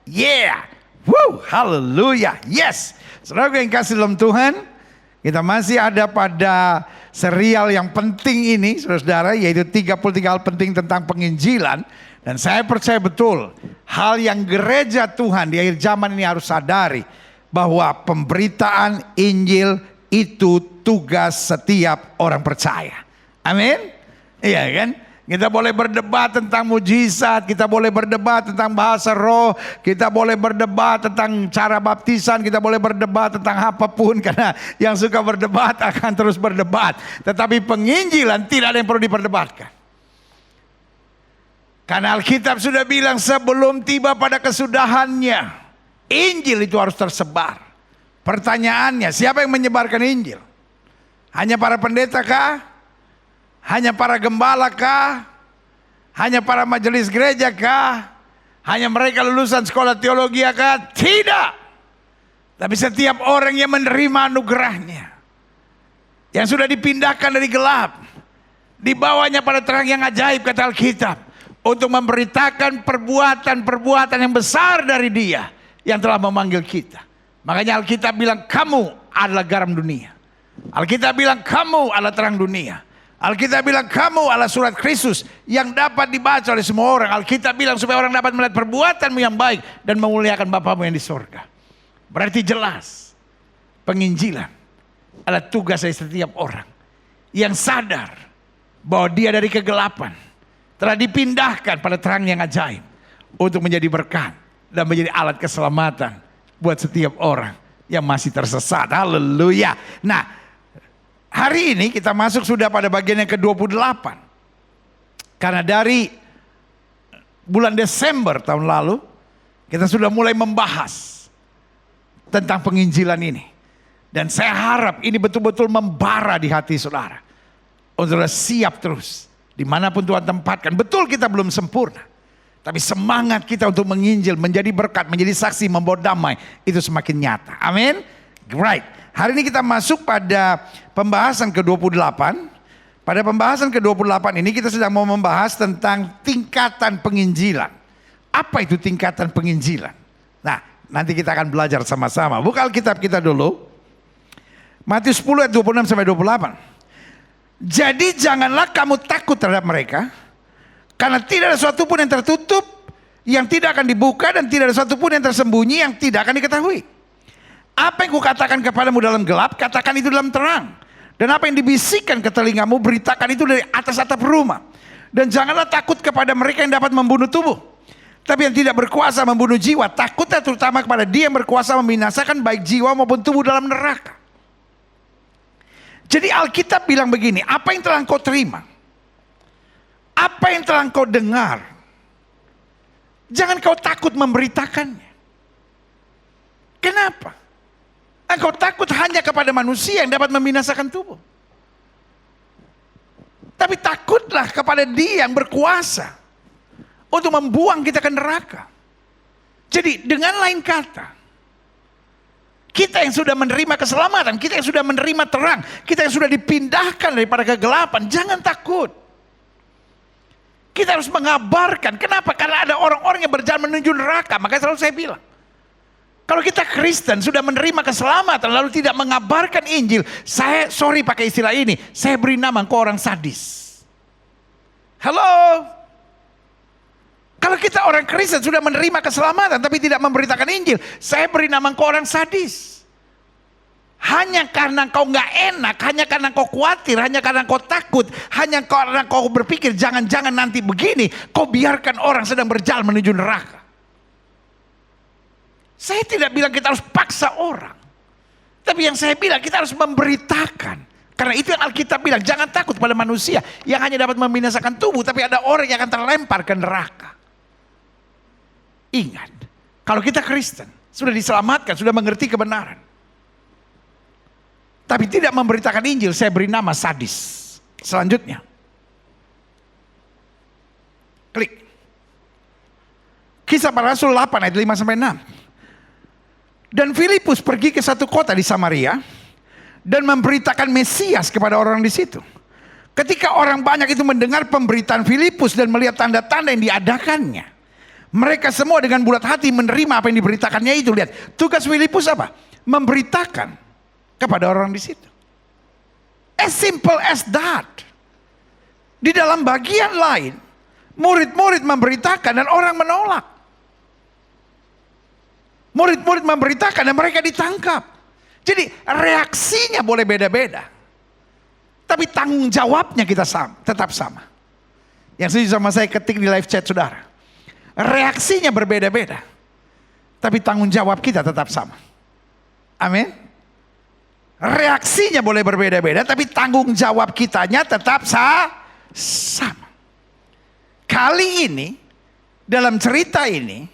Yeah. Woo, haleluya. Yes. Saudara yang kasih dalam Tuhan, kita masih ada pada serial yang penting ini, saudara-saudara, yaitu 33 hal penting tentang penginjilan. Dan saya percaya betul, hal yang gereja Tuhan di akhir zaman ini harus sadari, bahwa pemberitaan Injil itu tugas setiap orang percaya. Amin. Iya kan? Kita boleh berdebat tentang mujizat, kita boleh berdebat tentang bahasa roh, kita boleh berdebat tentang cara baptisan, kita boleh berdebat tentang apapun, karena yang suka berdebat akan terus berdebat. Tetapi penginjilan tidak ada yang perlu diperdebatkan. Karena Alkitab sudah bilang sebelum tiba pada kesudahannya, Injil itu harus tersebar. Pertanyaannya, siapa yang menyebarkan Injil? Hanya para pendeta kah? Hanya para gembala kah? Hanya para majelis gereja kah? Hanya mereka lulusan sekolah teologi kah? Tidak. Tapi setiap orang yang menerima anugerahnya, yang sudah dipindahkan dari gelap, dibawanya pada terang yang ajaib, kata Alkitab, untuk memberitakan perbuatan-perbuatan yang besar dari Dia yang telah memanggil kita. Makanya Alkitab bilang kamu adalah garam dunia. Alkitab bilang kamu adalah terang dunia. Alkitab bilang kamu adalah surat Kristus yang dapat dibaca oleh semua orang. Alkitab bilang supaya orang dapat melihat perbuatanmu yang baik dan memuliakan Bapamu yang di sorga. Berarti jelas penginjilan adalah tugas dari setiap orang yang sadar bahwa dia dari kegelapan telah dipindahkan pada terang yang ajaib untuk menjadi berkat dan menjadi alat keselamatan buat setiap orang yang masih tersesat. Haleluya. Nah, hari ini kita masuk sudah pada bagian yang ke-28. Karena dari bulan Desember tahun lalu, kita sudah mulai membahas tentang penginjilan ini. Dan saya harap ini betul-betul membara di hati saudara. Untuk siap terus, dimanapun Tuhan tempatkan. Betul kita belum sempurna, tapi semangat kita untuk menginjil, menjadi berkat, menjadi saksi, membawa damai, itu semakin nyata. Amin. Right. Hari ini kita masuk pada pembahasan ke-28. Pada pembahasan ke-28 ini kita sedang mau membahas tentang tingkatan penginjilan. Apa itu tingkatan penginjilan? Nah, nanti kita akan belajar sama-sama. Buka Alkitab kita dulu. Matius 10 ayat 26 sampai 28. Jadi janganlah kamu takut terhadap mereka, karena tidak ada sesuatu pun yang tertutup yang tidak akan dibuka, dan tidak ada sesuatu pun yang tersembunyi yang tidak akan diketahui. Apa yang kukatakan kepadamu dalam gelap, katakan itu dalam terang. Dan apa yang dibisikkan ke telingamu, beritakan itu dari atas atap rumah. Dan janganlah takut kepada mereka yang dapat membunuh tubuh, tapi yang tidak berkuasa membunuh jiwa. Takutlah terutama kepada Dia yang berkuasa membinasakan baik jiwa maupun tubuh dalam neraka. Jadi Alkitab bilang begini, apa yang telah engkau terima, apa yang telah engkau dengar, jangan kau takut memberitakannya. Kenapa? Engkau takut hanya kepada manusia yang dapat membinasakan tubuh. Tapi takutlah kepada Dia yang berkuasa untuk membuang kita ke neraka. Jadi dengan lain kata, kita yang sudah menerima keselamatan, kita yang sudah menerima terang, kita yang sudah dipindahkan daripada kegelapan, jangan takut. Kita harus mengabarkan. Kenapa? Karena ada orang-orang yang berjalan menuju neraka. Makanya selalu saya bilang, kalau kita Kristen sudah menerima keselamatan lalu tidak mengabarkan Injil, saya sorry pakai istilah ini, saya beri nama engkau orang sadis. Halo? Kalau kita orang Kristen sudah menerima keselamatan tapi tidak memberitakan Injil, saya beri nama engkau orang sadis. Hanya karena kau nggak enak, hanya karena kau khawatir, hanya karena kau takut, hanya karena kau berpikir jangan-jangan nanti begini, kau biarkan orang sedang berjalan menuju neraka. Saya tidak bilang kita harus paksa orang, tapi yang saya bilang kita harus memberitakan. Karena itu yang Alkitab bilang, jangan takut pada manusia yang hanya dapat membinasakan tubuh, tapi ada orang yang akan terlempar ke neraka. Ingat, kalau kita Kristen sudah diselamatkan, sudah mengerti kebenaran, tapi tidak memberitakan Injil, saya beri nama sadis. Selanjutnya, klik Kisah Para Rasul 8 ayat 5 sampai 6. Dan Filipus pergi ke satu kota di Samaria dan memberitakan Mesias kepada orang di situ. Ketika orang banyak itu mendengar pemberitaan Filipus dan melihat tanda-tanda yang diadakannya, Mereka semua dengan bulat hati menerima apa yang diberitakannya itu. Lihat, tugas Filipus apa? Memberitakan kepada orang di situ. As simple as that. Di dalam bagian lain, murid-murid memberitakan dan orang menolak. Murid-murid memberitakan dan mereka ditangkap. Jadi reaksinya boleh beda-beda. Tapi tanggung jawabnya kita tetap sama. Yang setuju sama saya ketik di live chat saudara. Reaksinya berbeda-beda. Tapi tanggung jawab kita tetap sama. Amin. Reaksinya boleh berbeda-beda. Tapi tanggung jawab kitanya tetap sama. Kali ini, dalam cerita ini,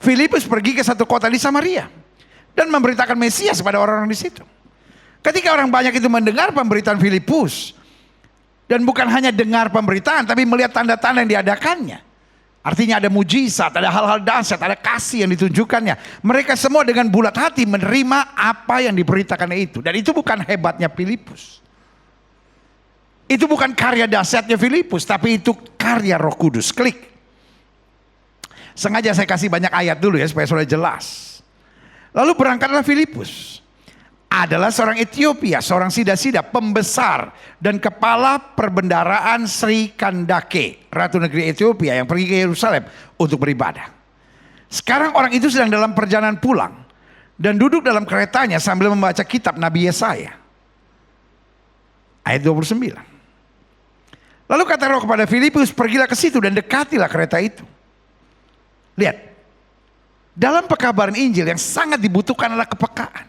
Filipus pergi ke satu kota di Samaria. Dan memberitakan Mesias pada orang-orang di situ. Ketika orang banyak itu mendengar pemberitaan Filipus. Dan bukan hanya dengar pemberitaan, tapi melihat tanda-tanda yang diadakannya. Artinya ada mujizat, ada hal-hal dahsyat, ada kasih yang ditunjukkannya. Mereka semua dengan bulat hati menerima apa yang diberitakannya itu. Dan itu bukan hebatnya Filipus. Itu bukan karya dahsyatnya Filipus, tapi itu karya Roh Kudus. Klik. Sengaja saya kasih banyak ayat dulu ya supaya sudah jelas. Lalu berangkatlah Filipus. Adalah seorang Ethiopia, seorang sida-sida, pembesar dan kepala perbendaraan Sri Kandake, ratu negeri Ethiopia yang pergi ke Yerusalem untuk beribadah. Sekarang orang itu sedang dalam perjalanan pulang dan duduk dalam keretanya sambil membaca kitab Nabi Yesaya. Ayat 29. Lalu kata Roh kepada Filipus, pergilah ke situ dan dekatilah kereta itu. Lihat, dalam pekabaran Injil yang sangat dibutuhkan adalah kepekaan.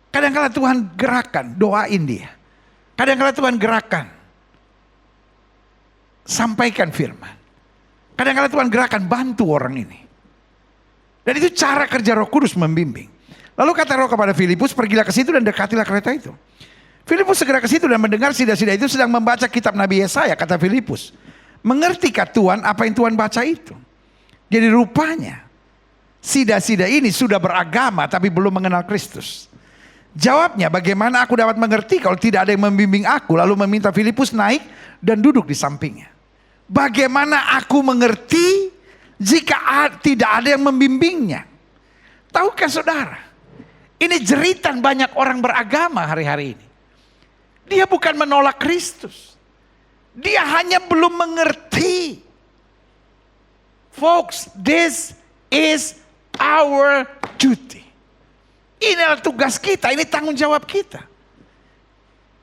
Kadang-kala Tuhan gerakan, doain dia. Kadang-kala Tuhan gerakan, sampaikan firman. Kadang-kala Tuhan gerakan, bantu orang ini. Dan itu cara kerja Roh Kudus membimbing. Lalu kata Roh kepada Filipus, pergilah ke situ dan dekatilah kereta itu. Filipus segera ke situ dan mendengar sida-sida itu sedang membaca kitab Nabi Yesaya. Kata Filipus, mengertikah Tuhan apa yang Tuhan baca itu? Jadi rupanya sida-sida ini sudah beragama tapi belum mengenal Kristus. Jawabnya, bagaimana aku dapat mengerti kalau tidak ada yang membimbing aku? Lalu meminta Filipus naik dan duduk di sampingnya. Bagaimana aku mengerti jika tidak ada yang membimbingnya? Tahukah saudara, ini jeritan banyak orang beragama hari-hari ini. Dia bukan menolak Kristus. Dia hanya belum mengerti. Folks, this is our duty. Ini adalah tugas kita, ini tanggung jawab kita.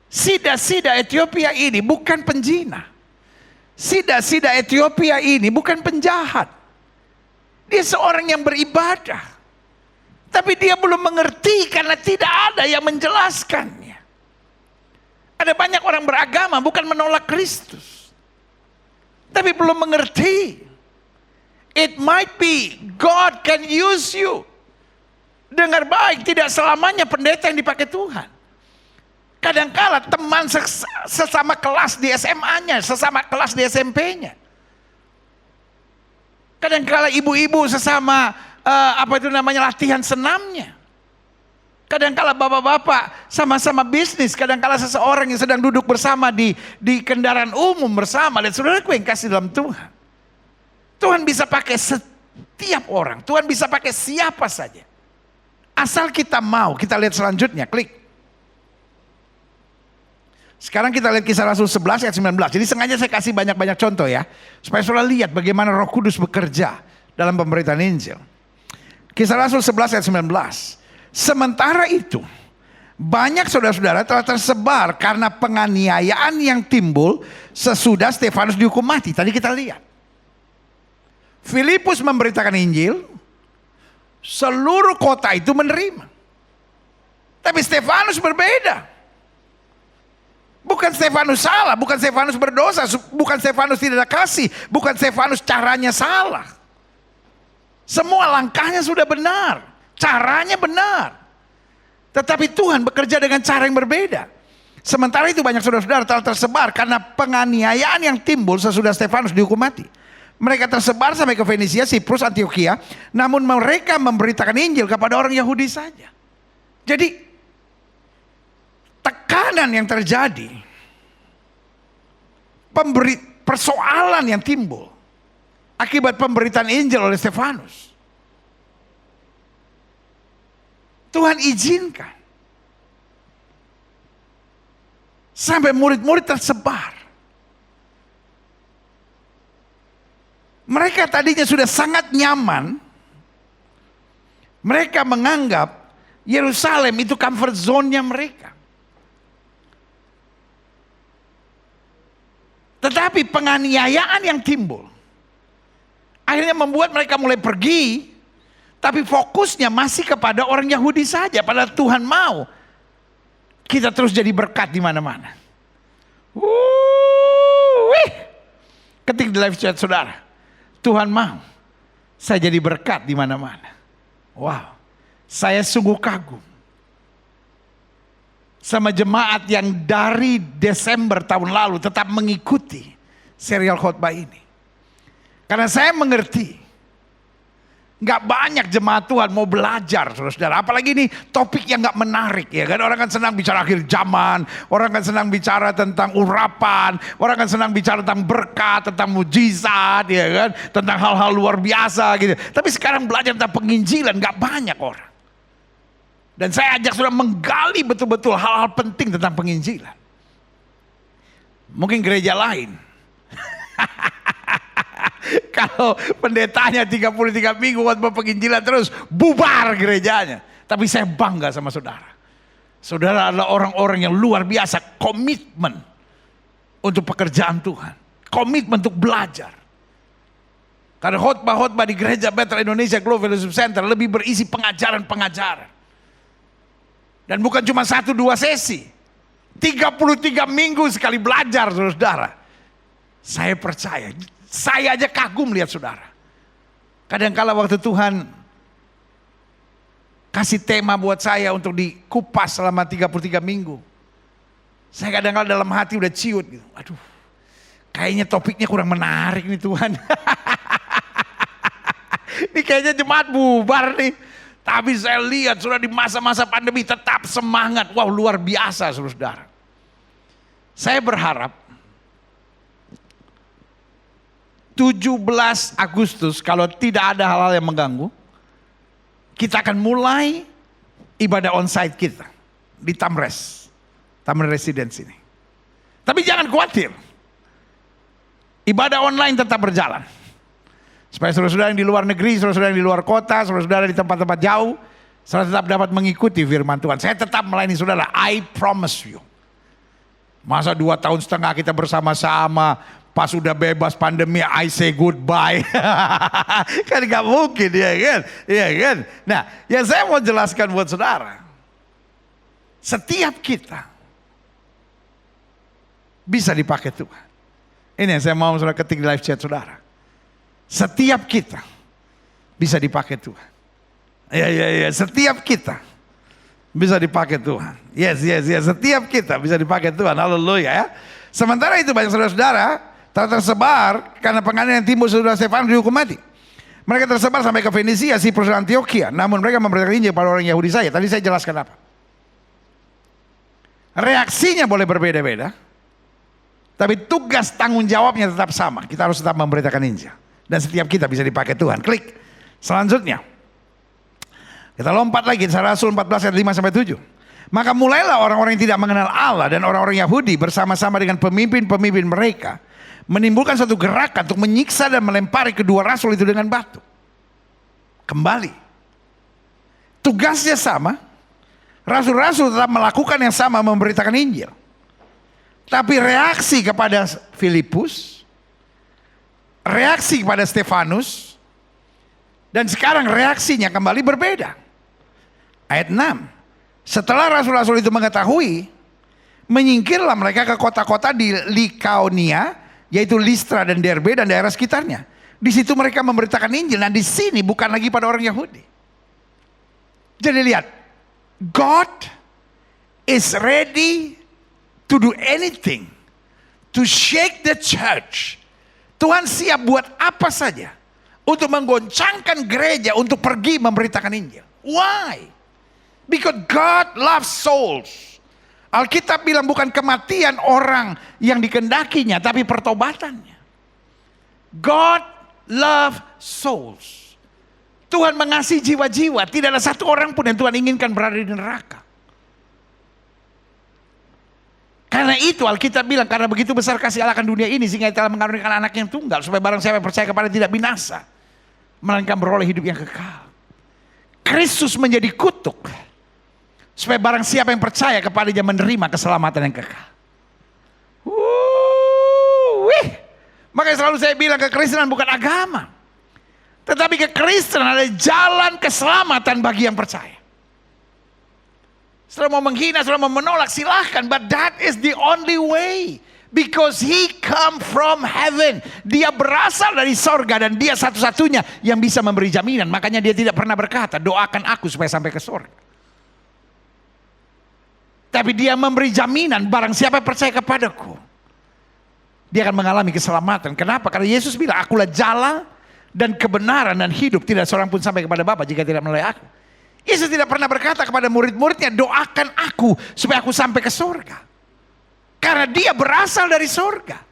Sida-sida Ethiopia ini bukan penjina. Sida-sida Ethiopia ini bukan penjahat. Dia seorang yang beribadah. Tapi dia belum mengerti karena tidak ada yang menjelaskannya. Ada banyak orang beragama bukan menolak Kristus. Tapi belum mengerti. It might be God can use you. Dengar baik, tidak selamanya pendeta yang dipakai Tuhan. Kadangkala teman sesama kelas di SMA-nya, sesama kelas di SMP-nya. Kadangkala ibu-ibu sesama latihan senamnya. Kadangkala bapak-bapak sama-sama bisnis. Kadangkala seseorang yang sedang duduk bersama di kendaraan umum bersama. Dan saudaraku yang kasih dalam Tuhan. Tuhan bisa pakai setiap orang. Tuhan bisa pakai siapa saja. Asal kita mau. Kita lihat selanjutnya, klik. Sekarang kita lihat Kisah Rasul 11 ayat 19. Jadi sengaja saya kasih banyak-banyak contoh ya. Supaya saudara lihat bagaimana Roh Kudus bekerja dalam pemberitaan Injil. Kisah Rasul 11 ayat 19. Sementara itu, banyak saudara-saudara telah tersebar karena penganiayaan yang timbul sesudah Stefanus dihukum mati. Tadi kita lihat. Filipus memberitakan Injil. Seluruh kota itu menerima. Tapi Stefanus berbeda. Bukan Stefanus salah, bukan Stefanus berdosa, bukan Stefanus tidak ada kasih, bukan Stefanus caranya salah. Semua langkahnya sudah benar, caranya benar. Tetapi Tuhan bekerja dengan cara yang berbeda. Sementara itu banyak saudara-saudara telah tersebar karena penganiayaan yang timbul sesudah Stefanus dihukum mati. Mereka tersebar sampai ke Fenisia, Siprus, Antioquia. Namun mereka memberitakan Injil kepada orang Yahudi saja. Jadi tekanan yang terjadi, persoalan yang timbul, akibat pemberitaan Injil oleh Stefanus. Tuhan izinkan. Sampai murid-murid tersebar. Mereka tadinya sudah sangat nyaman. Mereka menganggap Yerusalem itu comfort zone-nya mereka. Tetapi penganiayaan yang timbul akhirnya membuat mereka mulai pergi, tapi fokusnya masih kepada orang Yahudi saja. Padahal Tuhan mau kita terus jadi berkat di mana-mana. Ketik di live chat saudara, Tuhan mau saya jadi berkat di mana-mana. Wow, saya sungguh kagum sama jemaat yang dari Desember tahun lalu tetap mengikuti serial khotbah ini. Karena saya mengerti, gak banyak jemaat Tuhan mau belajar, saudara. Apalagi ini topik yang gak menarik, ya kan? Orang kan senang bicara akhir zaman, orang kan senang bicara tentang urapan, orang kan senang bicara tentang berkat, tentang mujizat, ya kan? Tentang hal-hal luar biasa gitu. Tapi sekarang belajar tentang penginjilan gak banyak orang. Dan saya ajak saudara menggali betul-betul hal-hal penting tentang penginjilan. Mungkin gereja lain. Kalau pendetanya 33 minggu khotbah penginjilan terus bubar gerejanya. Tapi saya bangga sama saudara. Saudara adalah orang-orang yang luar biasa komitmen untuk pekerjaan Tuhan. Komitmen untuk belajar. Karena khotbah-khotbah di gereja Bethel Indonesia Global Fellowship Center lebih berisi pengajaran-pengajaran. Dan bukan cuma 1-2 sesi. 33 minggu sekali belajar saudara. Saya percaya. Saya aja kagum lihat saudara. Kadang-kala waktu Tuhan kasih tema buat saya untuk dikupas selama 33 minggu. Saya kadang-kala dalam hati udah ciut gitu. Aduh, kayaknya topiknya kurang menarik nih Tuhan. Ini kayaknya jemaat bubar nih. Tapi saya lihat sudah di masa-masa pandemi tetap semangat. Wow, luar biasa saudara. Saya berharap 17 Agustus kalau tidak ada hal-hal yang mengganggu, kita akan mulai ibadah onsite kita di Tamres Residence ini. Tapi jangan khawatir, ibadah online tetap berjalan. Supaya saudara-saudara yang di luar negeri, saudara-saudara yang di luar kota, saudara-saudara di tempat-tempat jauh, saudara tetap dapat mengikuti firman Tuhan. Saya tetap melayani saudara, I promise you. Masa 2,5 tahun kita bersama-sama, pas udah bebas pandemi, I say goodbye. Kan gak mungkin, ya kan? Ya kan? Nah, yang saya mau jelaskan buat saudara, setiap kita bisa dipakai Tuhan. Ini yang saya mau saudara ketik di live chat saudara. Setiap kita bisa dipakai Tuhan. Ya, setiap kita bisa dipakai Tuhan. Yes, setiap kita bisa dipakai Tuhan. Haleluya ya. Sementara itu banyak saudara-saudara tersebar karena penganiayaan yang timbul saudara Stefanus dihukum mati. Mereka tersebar sampai ke Fenisia, Siprus dan Antioquia. Namun mereka memberitakan Injil pada orang Yahudi saja. Tadi saya jelaskan apa. Reaksinya boleh berbeda-beda. Tapi tugas tanggung jawabnya tetap sama. Kita harus tetap memberitakan Injil. Dan setiap kita bisa dipakai Tuhan. Klik. Selanjutnya. Kita lompat lagi. Rasul 14 ayat 5-7. Maka mulailah orang-orang yang tidak mengenal Allah dan orang-orang Yahudi bersama-sama dengan pemimpin-pemimpin mereka. Menimbulkan satu gerakan untuk menyiksa dan melempari kedua rasul itu dengan batu. Kembali. Tugasnya sama. Rasul-rasul tetap melakukan yang sama, memberitakan Injil. Tapi reaksi kepada Filipus, reaksi kepada Stefanus, dan sekarang reaksinya kembali berbeda. Ayat 6. Setelah rasul-rasul itu mengetahui, menyingkirlah mereka ke kota-kota di Likaonia, yaitu Listra dan Derbe dan daerah sekitarnya. Di situ mereka memberitakan Injil, dan di sini bukan lagi pada orang Yahudi. Jadi lihat, God is ready to do anything to shake the church. Tuhan siap buat apa saja untuk menggoncangkan gereja untuk pergi memberitakan Injil. Why? Because God loves souls. Alkitab bilang bukan kematian orang yang dikendakinya, tapi pertobatannya. God love souls. Tuhan mengasihi jiwa-jiwa. Tidak ada satu orang pun yang Tuhan inginkan berada di neraka. Karena itu Alkitab bilang, karena begitu besar kasih Allah akan dunia ini sehingga telah mengaruniakan anak yang tunggal, supaya barang siapa yang percaya kepada tidak binasa, melainkan beroleh hidup yang kekal. Kristus menjadi kutuk supaya barang siapa yang percaya kepadanya menerima keselamatan yang kekal. Makanya selalu saya bilang, kekristenan bukan agama, tetapi kekristenan adalah jalan keselamatan bagi yang percaya. Setelah mau menghina, setelah mau menolak, silahkan. But that is the only way. Because he come from heaven. Dia berasal dari sorga dan dia satu-satunya yang bisa memberi jaminan. Makanya dia tidak pernah berkata, doakan aku supaya sampai ke sorga. Tapi dia memberi jaminan, barang siapa yang percaya kepadaku, dia akan mengalami keselamatan. Kenapa? Karena Yesus bilang, akulah jalan dan kebenaran dan hidup. Tidak seorang pun sampai kepada Bapa jika tidak melalui aku. Yesus tidak pernah berkata kepada murid-muridnya, doakan aku supaya aku sampai ke sorga. Karena dia berasal dari sorga.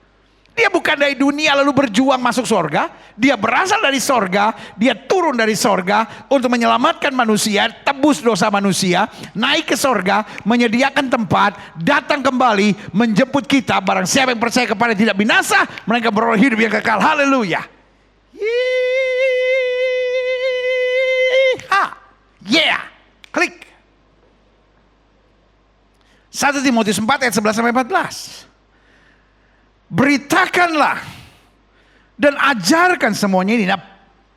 Dia bukan dari dunia lalu berjuang masuk sorga. Dia berasal dari sorga. Dia turun dari sorga untuk menyelamatkan manusia, tebus dosa manusia, naik ke sorga, menyediakan tempat, datang kembali, menjemput kita. Barang siapa yang percaya kepada tidak binasa, mereka beroleh hidup yang kekal. Haleluya. Yeah, klik. 1 Timotius 4 ayat 11 sampai 14. Beritakanlah dan ajarkan semuanya ini. Nah,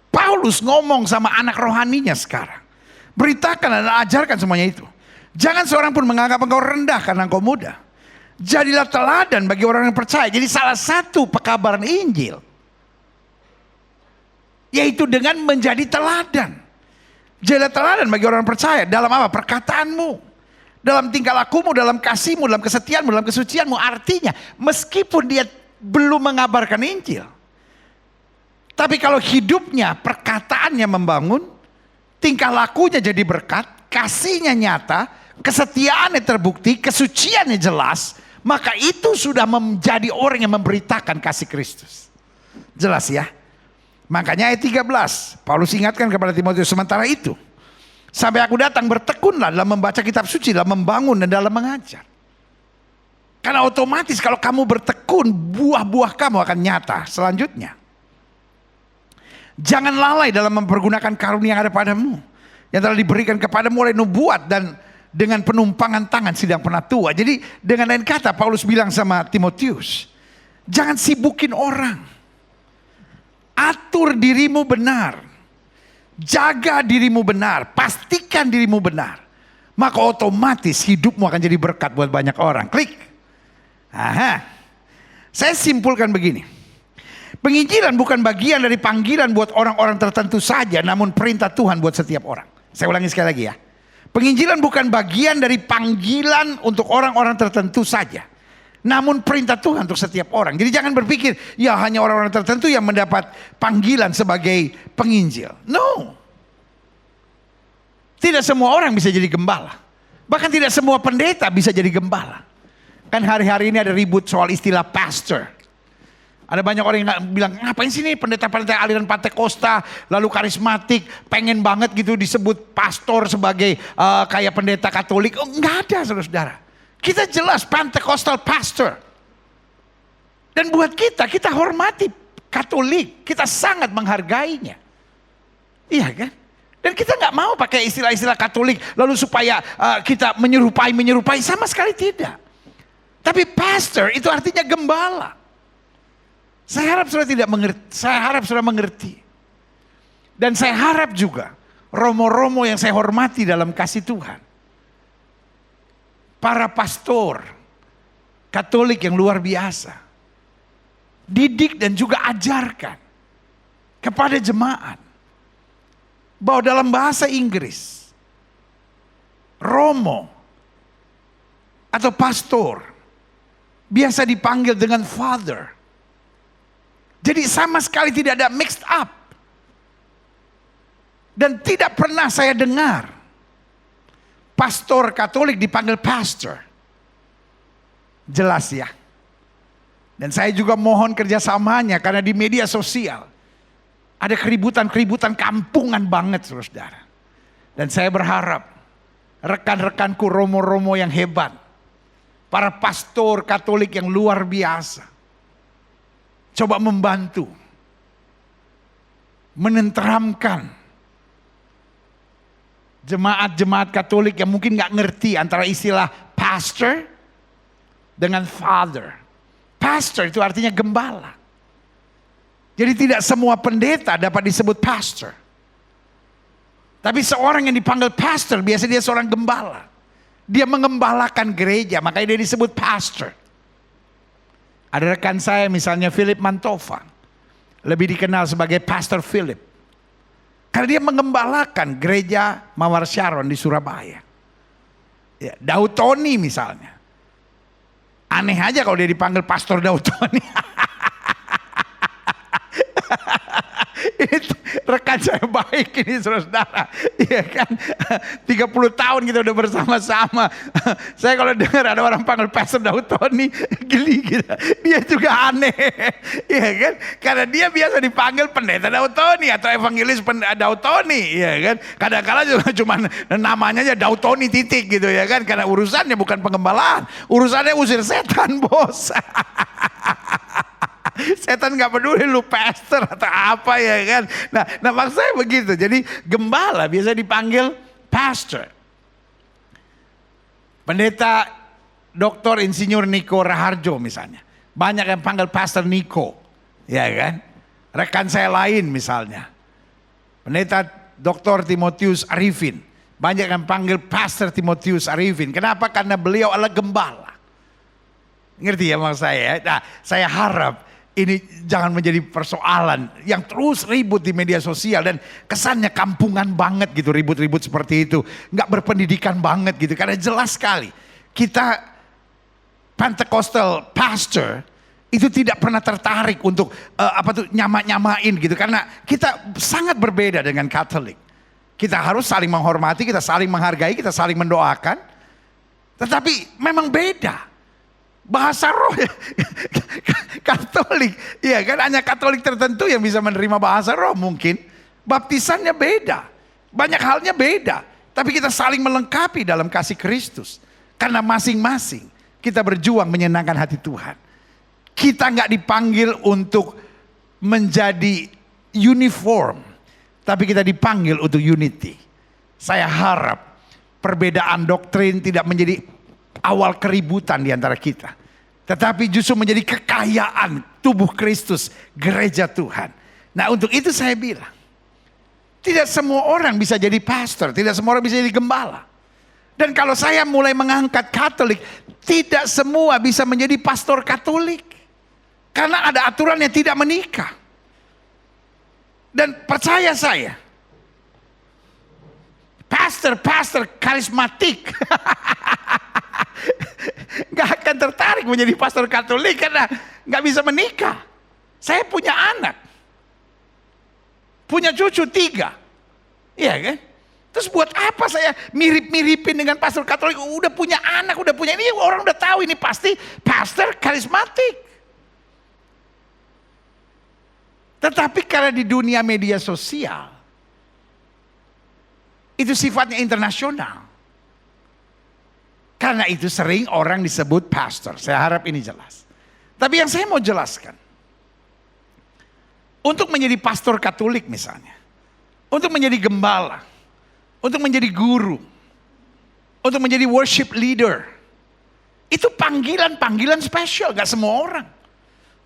Paulus ngomong sama anak rohaninya sekarang. Beritakan dan ajarkan semuanya itu. Jangan seorang pun menganggap engkau rendah karena engkau muda. Jadilah teladan bagi orang yang percaya. Jadi salah satu pekabaran Injil, yaitu dengan menjadi teladan. Jadilah teladan bagi orang yang percaya. Dalam apa? Perkataanmu, dalam tingkah lakumu, dalam kasihmu, dalam kesetiaanmu, dalam kesucianmu. Artinya meskipun dia belum mengabarkan Injil, tapi kalau hidupnya, perkataannya membangun, tingkah lakunya jadi berkat, kasihnya nyata, kesetiaannya terbukti, kesuciannya jelas, maka itu sudah menjadi orang yang memberitakan kasih Kristus. Jelas ya? Makanya ayat 13, Paulus ingatkan kepada Timotius, sementara itu sampai aku datang bertekunlah dalam membaca kitab suci, dalam membangun dan dalam mengajar. Karena otomatis kalau kamu bertekun, buah-buah kamu akan nyata selanjutnya. Jangan lalai dalam mempergunakan karunia yang ada padamu, yang telah diberikan kepadamu oleh nubuat dan dengan penumpangan tangan sidang penatua. Jadi dengan lain kata Paulus bilang sama Timotius, jangan sibukin orang. Atur dirimu benar. Jaga dirimu benar, pastikan dirimu benar. Maka otomatis hidupmu akan jadi berkat buat banyak orang. Klik. Aha. Saya simpulkan begini. Penginjilan bukan bagian dari panggilan buat orang-orang tertentu saja, namun perintah Tuhan buat setiap orang. Saya ulangi sekali lagi ya. Penginjilan bukan bagian dari panggilan untuk orang-orang tertentu saja, namun perintah Tuhan untuk setiap orang. Jadi jangan berpikir, ya hanya orang-orang tertentu yang mendapat panggilan sebagai penginjil. No. Tidak semua orang bisa jadi gembala. Bahkan tidak semua pendeta bisa jadi gembala. Kan hari-hari ini ada ribut soal istilah pastor. Ada banyak orang yang bilang, ngapain sih nih pendeta-pendeta aliran Pantekosta, lalu karismatik, pengen banget gitu disebut pastor sebagai kayak pendeta Katolik. Oh, enggak ada saudara-saudara. Kita jelas Pentecostal pastor. Dan buat kita hormati Katolik. Kita sangat menghargainya. Iya kan? Dan kita nggak mau pakai istilah-istilah Katolik lalu supaya kita menyerupai. Sama sekali tidak. Tapi pastor itu artinya gembala. Saya harap saudara tidak mengerti. Saya harap saudara mengerti. Dan saya harap juga romo-romo yang saya hormati dalam kasih Tuhan, para pastor Katolik yang luar biasa, didik dan juga ajarkan kepada jemaat bahwa dalam bahasa Inggris romo atau pastor biasa dipanggil dengan father. Jadi sama sekali tidak ada mixed up. Dan tidak pernah saya dengar pastor Katolik dipanggil pastor. Jelas ya. Dan saya juga mohon kerjasamanya karena di media sosial Ada keributan-keributan kampungan banget, saudara. Dan saya berharap rekan-rekanku romo-romo yang hebat, para pastor Katolik yang luar biasa, coba membantu, menenteramkan jemaat-jemaat Katolik yang mungkin gak ngerti antara istilah pastor dengan father. Pastor itu artinya gembala. Jadi tidak semua pendeta dapat disebut pastor. Tapi seorang yang dipanggil pastor, biasanya dia seorang gembala. Dia mengembalakan gereja, makanya dia disebut pastor. Ada rekan saya misalnya Philip Mantova, lebih dikenal sebagai Pastor Philip. Karena dia mengembalakan gereja Mawar Sharon di Surabaya. Ya, Daud Tony misalnya. Aneh aja kalau dia dipanggil Pastor Daud Tony. Ini rekan saya baik ini saudara. Iya kan, 30 tahun kita udah bersama-sama. Saya kalau dengar ada orang panggil Pastor Daud Tony, geli gitu. Dia juga aneh. Iya kan, karena dia biasa dipanggil pendeta Daud Tony atau evangelis Daud Tony. Iya kan, kadang-kadang juga cuma namanya aja Daud Tony titik gitu ya kan. Karena urusannya bukan pengembalaan, urusannya usir setan, bos. Setan gak peduli lu pastor atau apa ya kan. Nah maksud saya begitu. Jadi gembala biasa dipanggil pastor. Pendeta Dr. Insinyur Niko Raharjo misalnya, banyak yang panggil Pastor Niko, ya kan. Rekan saya lain misalnya, Pendeta Dr. Timotius Arifin, banyak yang panggil Pastor Timotius Arifin. Kenapa? Karena beliau adalah gembala. Ngerti ya maksud saya? Nah, saya harap ini jangan menjadi persoalan yang terus ribut di media sosial dan kesannya kampungan banget gitu, ribut-ribut seperti itu, nggak berpendidikan banget gitu. Karena jelas sekali kita Pentecostal pastor itu tidak pernah tertarik untuk nyamain gitu, karena kita sangat berbeda dengan Katolik. Kita harus saling menghormati, kita saling menghargai, kita saling mendoakan, tetapi memang beda. Bahasa roh Katolik, ya kan, hanya Katolik tertentu yang bisa menerima bahasa roh mungkin. Baptisannya beda, banyak halnya beda, tapi kita saling melengkapi dalam kasih Kristus. Karena masing-masing kita berjuang menyenangkan hati Tuhan. Kita nggak dipanggil untuk menjadi uniform, tapi kita dipanggil untuk unity. Saya harap perbedaan doktrin tidak menjadi awal keributan di antara kita, tetapi justru menjadi kekayaan tubuh Kristus, gereja Tuhan. Nah, untuk itu saya bilang, tidak semua orang bisa jadi pastor, tidak semua orang bisa jadi gembala. Dan kalau saya mulai mengangkat Katolik, tidak semua bisa menjadi pastor Katolik, karena ada aturan yang tidak menikah. Dan percaya saya, pastor karismatik gak akan tertarik menjadi pastor Katolik karena gak bisa menikah. Saya punya anak, punya cucu 3, iya kan? Terus buat apa saya mirip-miripin dengan pastor Katolik? Udah punya anak, udah punya ini, orang udah tahu ini pasti pastor karismatik. Tetapi karena di dunia media sosial itu sifatnya internasional, karena itu sering orang disebut pastor. Saya harap ini jelas. Tapi yang saya mau jelaskan, untuk menjadi pastor Katolik misalnya, untuk menjadi gembala, untuk menjadi guru, untuk menjadi worship leader, itu panggilan spesial, gak semua orang.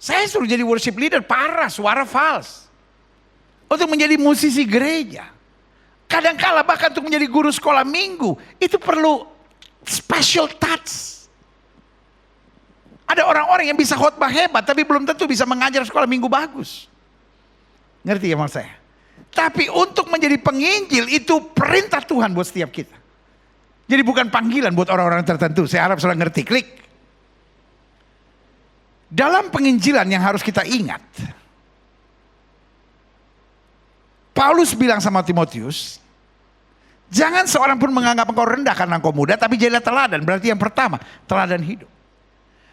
Saya suruh jadi worship leader, parah, suara fals. Untuk menjadi musisi gereja, kadang-kala bahkan untuk menjadi guru sekolah minggu, itu perlu special touch. Ada orang-orang yang bisa khotbah hebat, tapi belum tentu bisa mengajar sekolah minggu bagus. Ngerti ya maksud saya? Tapi untuk menjadi penginjil itu perintah Tuhan buat setiap kita. Jadi bukan panggilan buat orang-orang tertentu. Saya harap saudara ngerti, klik. Dalam penginjilan yang harus kita ingat, Paulus bilang sama Timotius, jangan seorang pun menganggap engkau rendah karena engkau muda, tapi jadilah teladan. Berarti yang pertama, teladan hidup.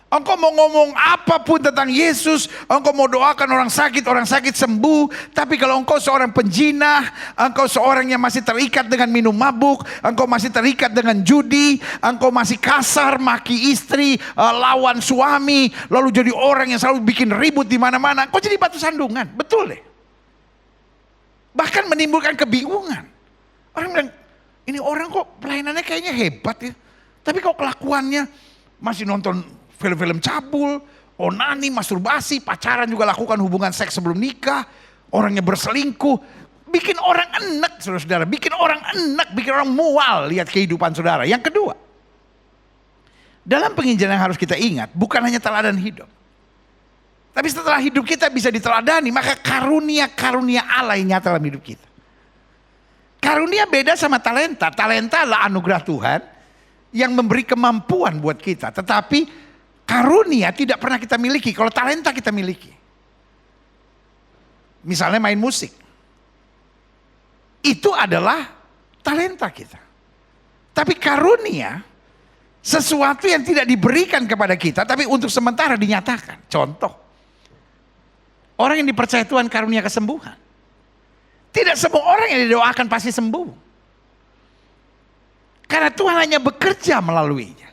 Engkau mau ngomong apapun tentang Yesus, engkau mau doakan orang sakit sembuh. Tapi kalau engkau seorang penjinah, engkau seorang yang masih terikat dengan minum mabuk, engkau masih terikat dengan judi, engkau masih kasar, maki istri, lawan suami, lalu jadi orang yang selalu bikin ribut di mana-mana, engkau jadi batu sandungan, betul deh. Bahkan menimbulkan kebingungan. Orang bilang, ini orang kok pelayanannya kayaknya hebat ya, tapi kok kelakuannya masih nonton film-film cabul, onani, masturbasi, pacaran juga lakukan hubungan seks sebelum nikah, orangnya berselingkuh, bikin orang enek saudara-saudara, bikin orang enek, bikin orang mual lihat kehidupan saudara. Yang kedua, dalam penginjilan yang harus kita ingat, bukan hanya teladan hidup. Tapi setelah hidup kita bisa diteladani, maka karunia-karunia Allah yang nyata dalam hidup kita. Karunia beda sama talenta. Talenta adalah anugerah Tuhan yang memberi kemampuan buat kita. Tetapi karunia tidak pernah kita miliki, kalau talenta kita miliki. Misalnya main musik. Itu adalah talenta kita. Tapi karunia, sesuatu yang tidak diberikan kepada kita, tapi untuk sementara dinyatakan. Contoh, orang yang dipercaya Tuhan karunia kesembuhan. Tidak semua orang yang didoakan pasti sembuh. Karena Tuhan hanya bekerja melaluinya.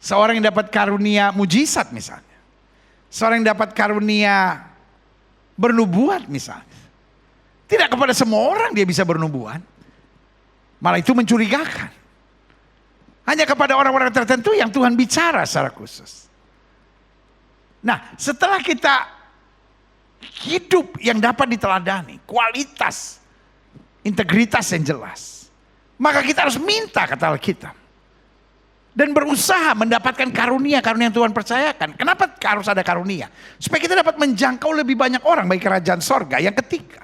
Seorang yang dapat karunia mujizat misalnya. Seorang yang dapat karunia bernubuat misalnya. Tidak kepada semua orang dia bisa bernubuat. Malah itu mencurigakan. Hanya kepada orang-orang tertentu yang Tuhan bicara secara khusus. Nah, setelah kita hidup yang dapat diteladani, kualitas, integritas yang jelas, maka kita harus minta kata Alkitab. Dan berusaha mendapatkan karunia-karunia yang Tuhan percayakan. Kenapa harus ada karunia? Supaya kita dapat menjangkau lebih banyak orang bagi kerajaan sorga. Yang ketiga,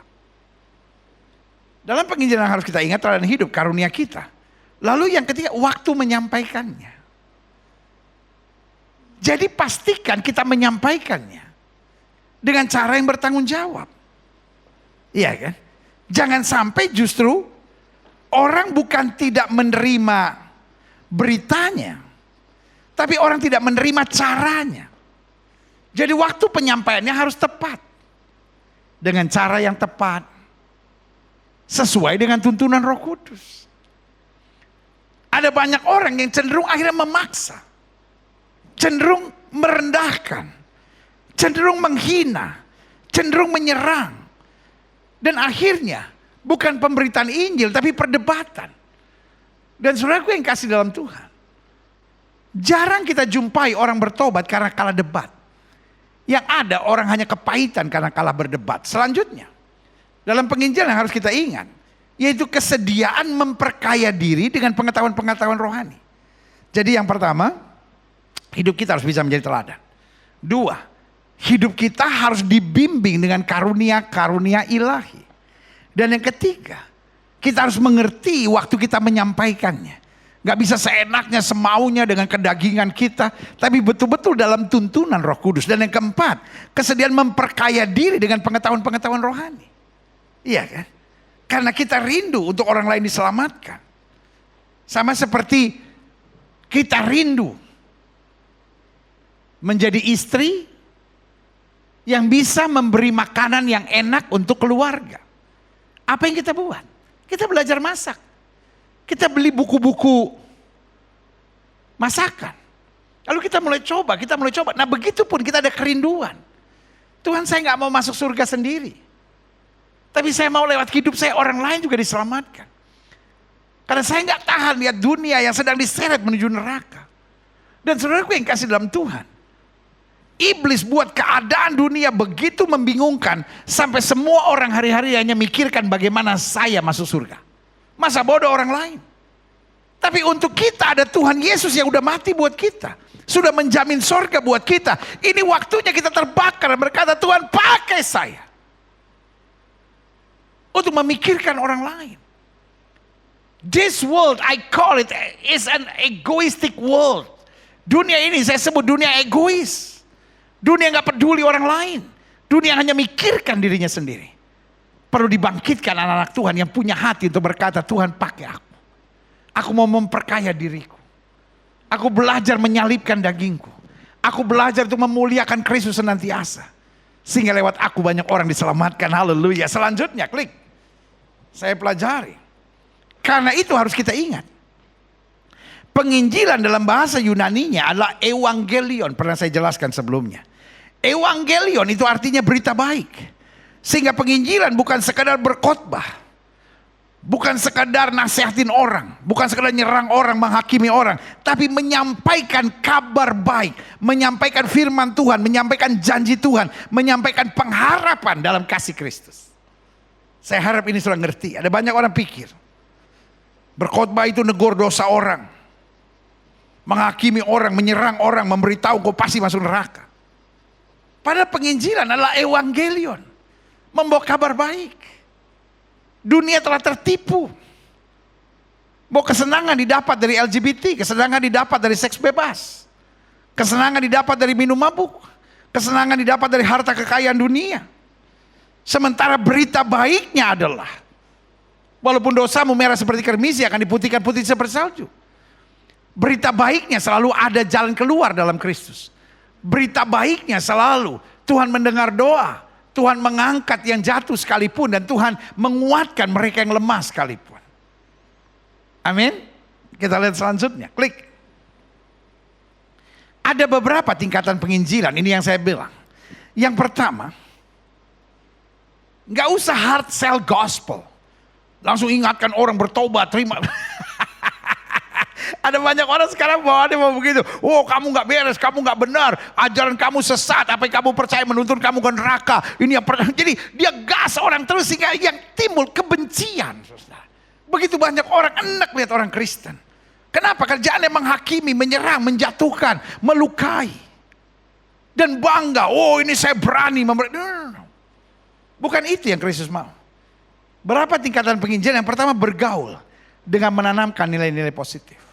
dalam penginjilan harus kita ingat teladan hidup karunia kita. Lalu yang ketiga, waktu menyampaikannya. Jadi pastikan kita menyampaikannya dengan cara yang bertanggung jawab. Iya kan? Jangan sampai justru orang bukan tidak menerima beritanya, tapi orang tidak menerima caranya. Jadi waktu penyampaiannya harus tepat, dengan cara yang tepat, sesuai dengan tuntunan Roh Kudus. Ada banyak orang yang cenderung akhirnya memaksa, cenderung merendahkan, cenderung menghina, cenderung menyerang, dan akhirnya bukan pemberitaan Injil tapi perdebatan. Dan saudaraku yang kasih dalam Tuhan, jarang kita jumpai orang bertobat karena kalah debat. Yang ada orang hanya kepahitan karena kalah berdebat. Selanjutnya, dalam penginjilan yang harus kita ingat, yaitu kesediaan memperkaya diri dengan pengetahuan-pengetahuan rohani. Jadi yang pertama, hidup kita harus bisa menjadi teladan. Dua, hidup kita harus dibimbing dengan karunia-karunia ilahi. Dan yang ketiga, kita harus mengerti waktu kita menyampaikannya. Gak bisa seenaknya, semaunya dengan kedagingan kita. Tapi betul-betul dalam tuntunan Roh Kudus. Dan yang keempat, kesediaan memperkaya diri dengan pengetahuan-pengetahuan rohani. Iya kan? Karena kita rindu untuk orang lain diselamatkan. Sama seperti kita rindu menjadi istri yang bisa memberi makanan yang enak untuk keluarga. Apa yang kita buat? Kita belajar masak. Kita beli buku-buku masakan. Lalu kita mulai coba. Nah begitu pun kita ada kerinduan. Tuhan, saya gak mau masuk surga sendiri. Tapi saya mau lewat hidup saya orang lain juga diselamatkan. Karena saya gak tahan lihat dunia yang sedang diseret menuju neraka. Dan saudaraku yang kasih dalam Tuhan, iblis buat keadaan dunia begitu membingungkan sampai semua orang hari-hari hanya mikirkan bagaimana saya masuk surga. Masa bodoh orang lain. Tapi untuk kita ada Tuhan Yesus yang udah mati buat kita. Sudah menjamin surga buat kita. Ini waktunya kita terbakar dan berkata, Tuhan pakai saya untuk memikirkan orang lain. This world, I call it, is an egoistic world. Dunia ini saya sebut dunia egois. Dunia gak peduli orang lain. Dunia hanya mikirkan dirinya sendiri. Perlu dibangkitkan anak-anak Tuhan yang punya hati untuk berkata, Tuhan pakai aku. Aku mau memperkaya diriku. Aku belajar menyalibkan dagingku. Aku belajar untuk memuliakan Kristus senantiasa. Sehingga lewat aku banyak orang diselamatkan. Haleluya. Selanjutnya klik. Saya pelajari. Karena itu harus kita ingat. Penginjilan dalam bahasa Yunaninya adalah evangelion. Pernah saya jelaskan sebelumnya. Evangelion itu artinya berita baik. Sehingga penginjilan bukan sekadar berkhotbah. Bukan sekadar nasihatin orang, bukan sekadar nyerang orang, menghakimi orang, tapi menyampaikan kabar baik, menyampaikan firman Tuhan, menyampaikan janji Tuhan, menyampaikan pengharapan dalam kasih Kristus. Saya harap ini sudah ngerti. Ada banyak orang pikir berkhotbah itu negur dosa orang, menghakimi orang, menyerang orang, memberitahu kau pasti masuk neraka. Padahal penginjilan adalah evangelion, membawa kabar baik. Dunia telah tertipu. Bahwa kesenangan didapat dari LGBT, kesenangan didapat dari seks bebas, kesenangan didapat dari minum mabuk, kesenangan didapat dari harta kekayaan dunia. Sementara berita baiknya adalah, walaupun dosamu merah seperti kermisi akan diputihkan putih seperti salju. Berita baiknya selalu ada jalan keluar dalam Kristus. Berita baiknya selalu Tuhan mendengar doa. Tuhan mengangkat yang jatuh sekalipun, dan Tuhan menguatkan mereka yang lemah sekalipun. Amin. Kita lihat selanjutnya. Klik. Ada beberapa tingkatan penginjilan. Ini yang saya bilang. Yang pertama, nggak usah hard sell gospel. Langsung ingatkan orang bertobat, terima. Ada banyak orang sekarang bawaannya mau begitu. Oh, kamu nggak beres, kamu nggak benar, ajaran kamu sesat, apa yang kamu percaya menuntun kamu ke neraka. Ini yang jadi dia gas orang terus sehingga yang timbul kebencian. Begitu banyak orang enak lihat orang Kristen. Kenapa? Kerjaannya menghakimi, menyerang, menjatuhkan, melukai, dan bangga. Oh, ini saya berani. Bukan itu yang Kristus mau. Berapa tingkatan penginjilan? Yang pertama bergaul dengan menanamkan nilai-nilai positif.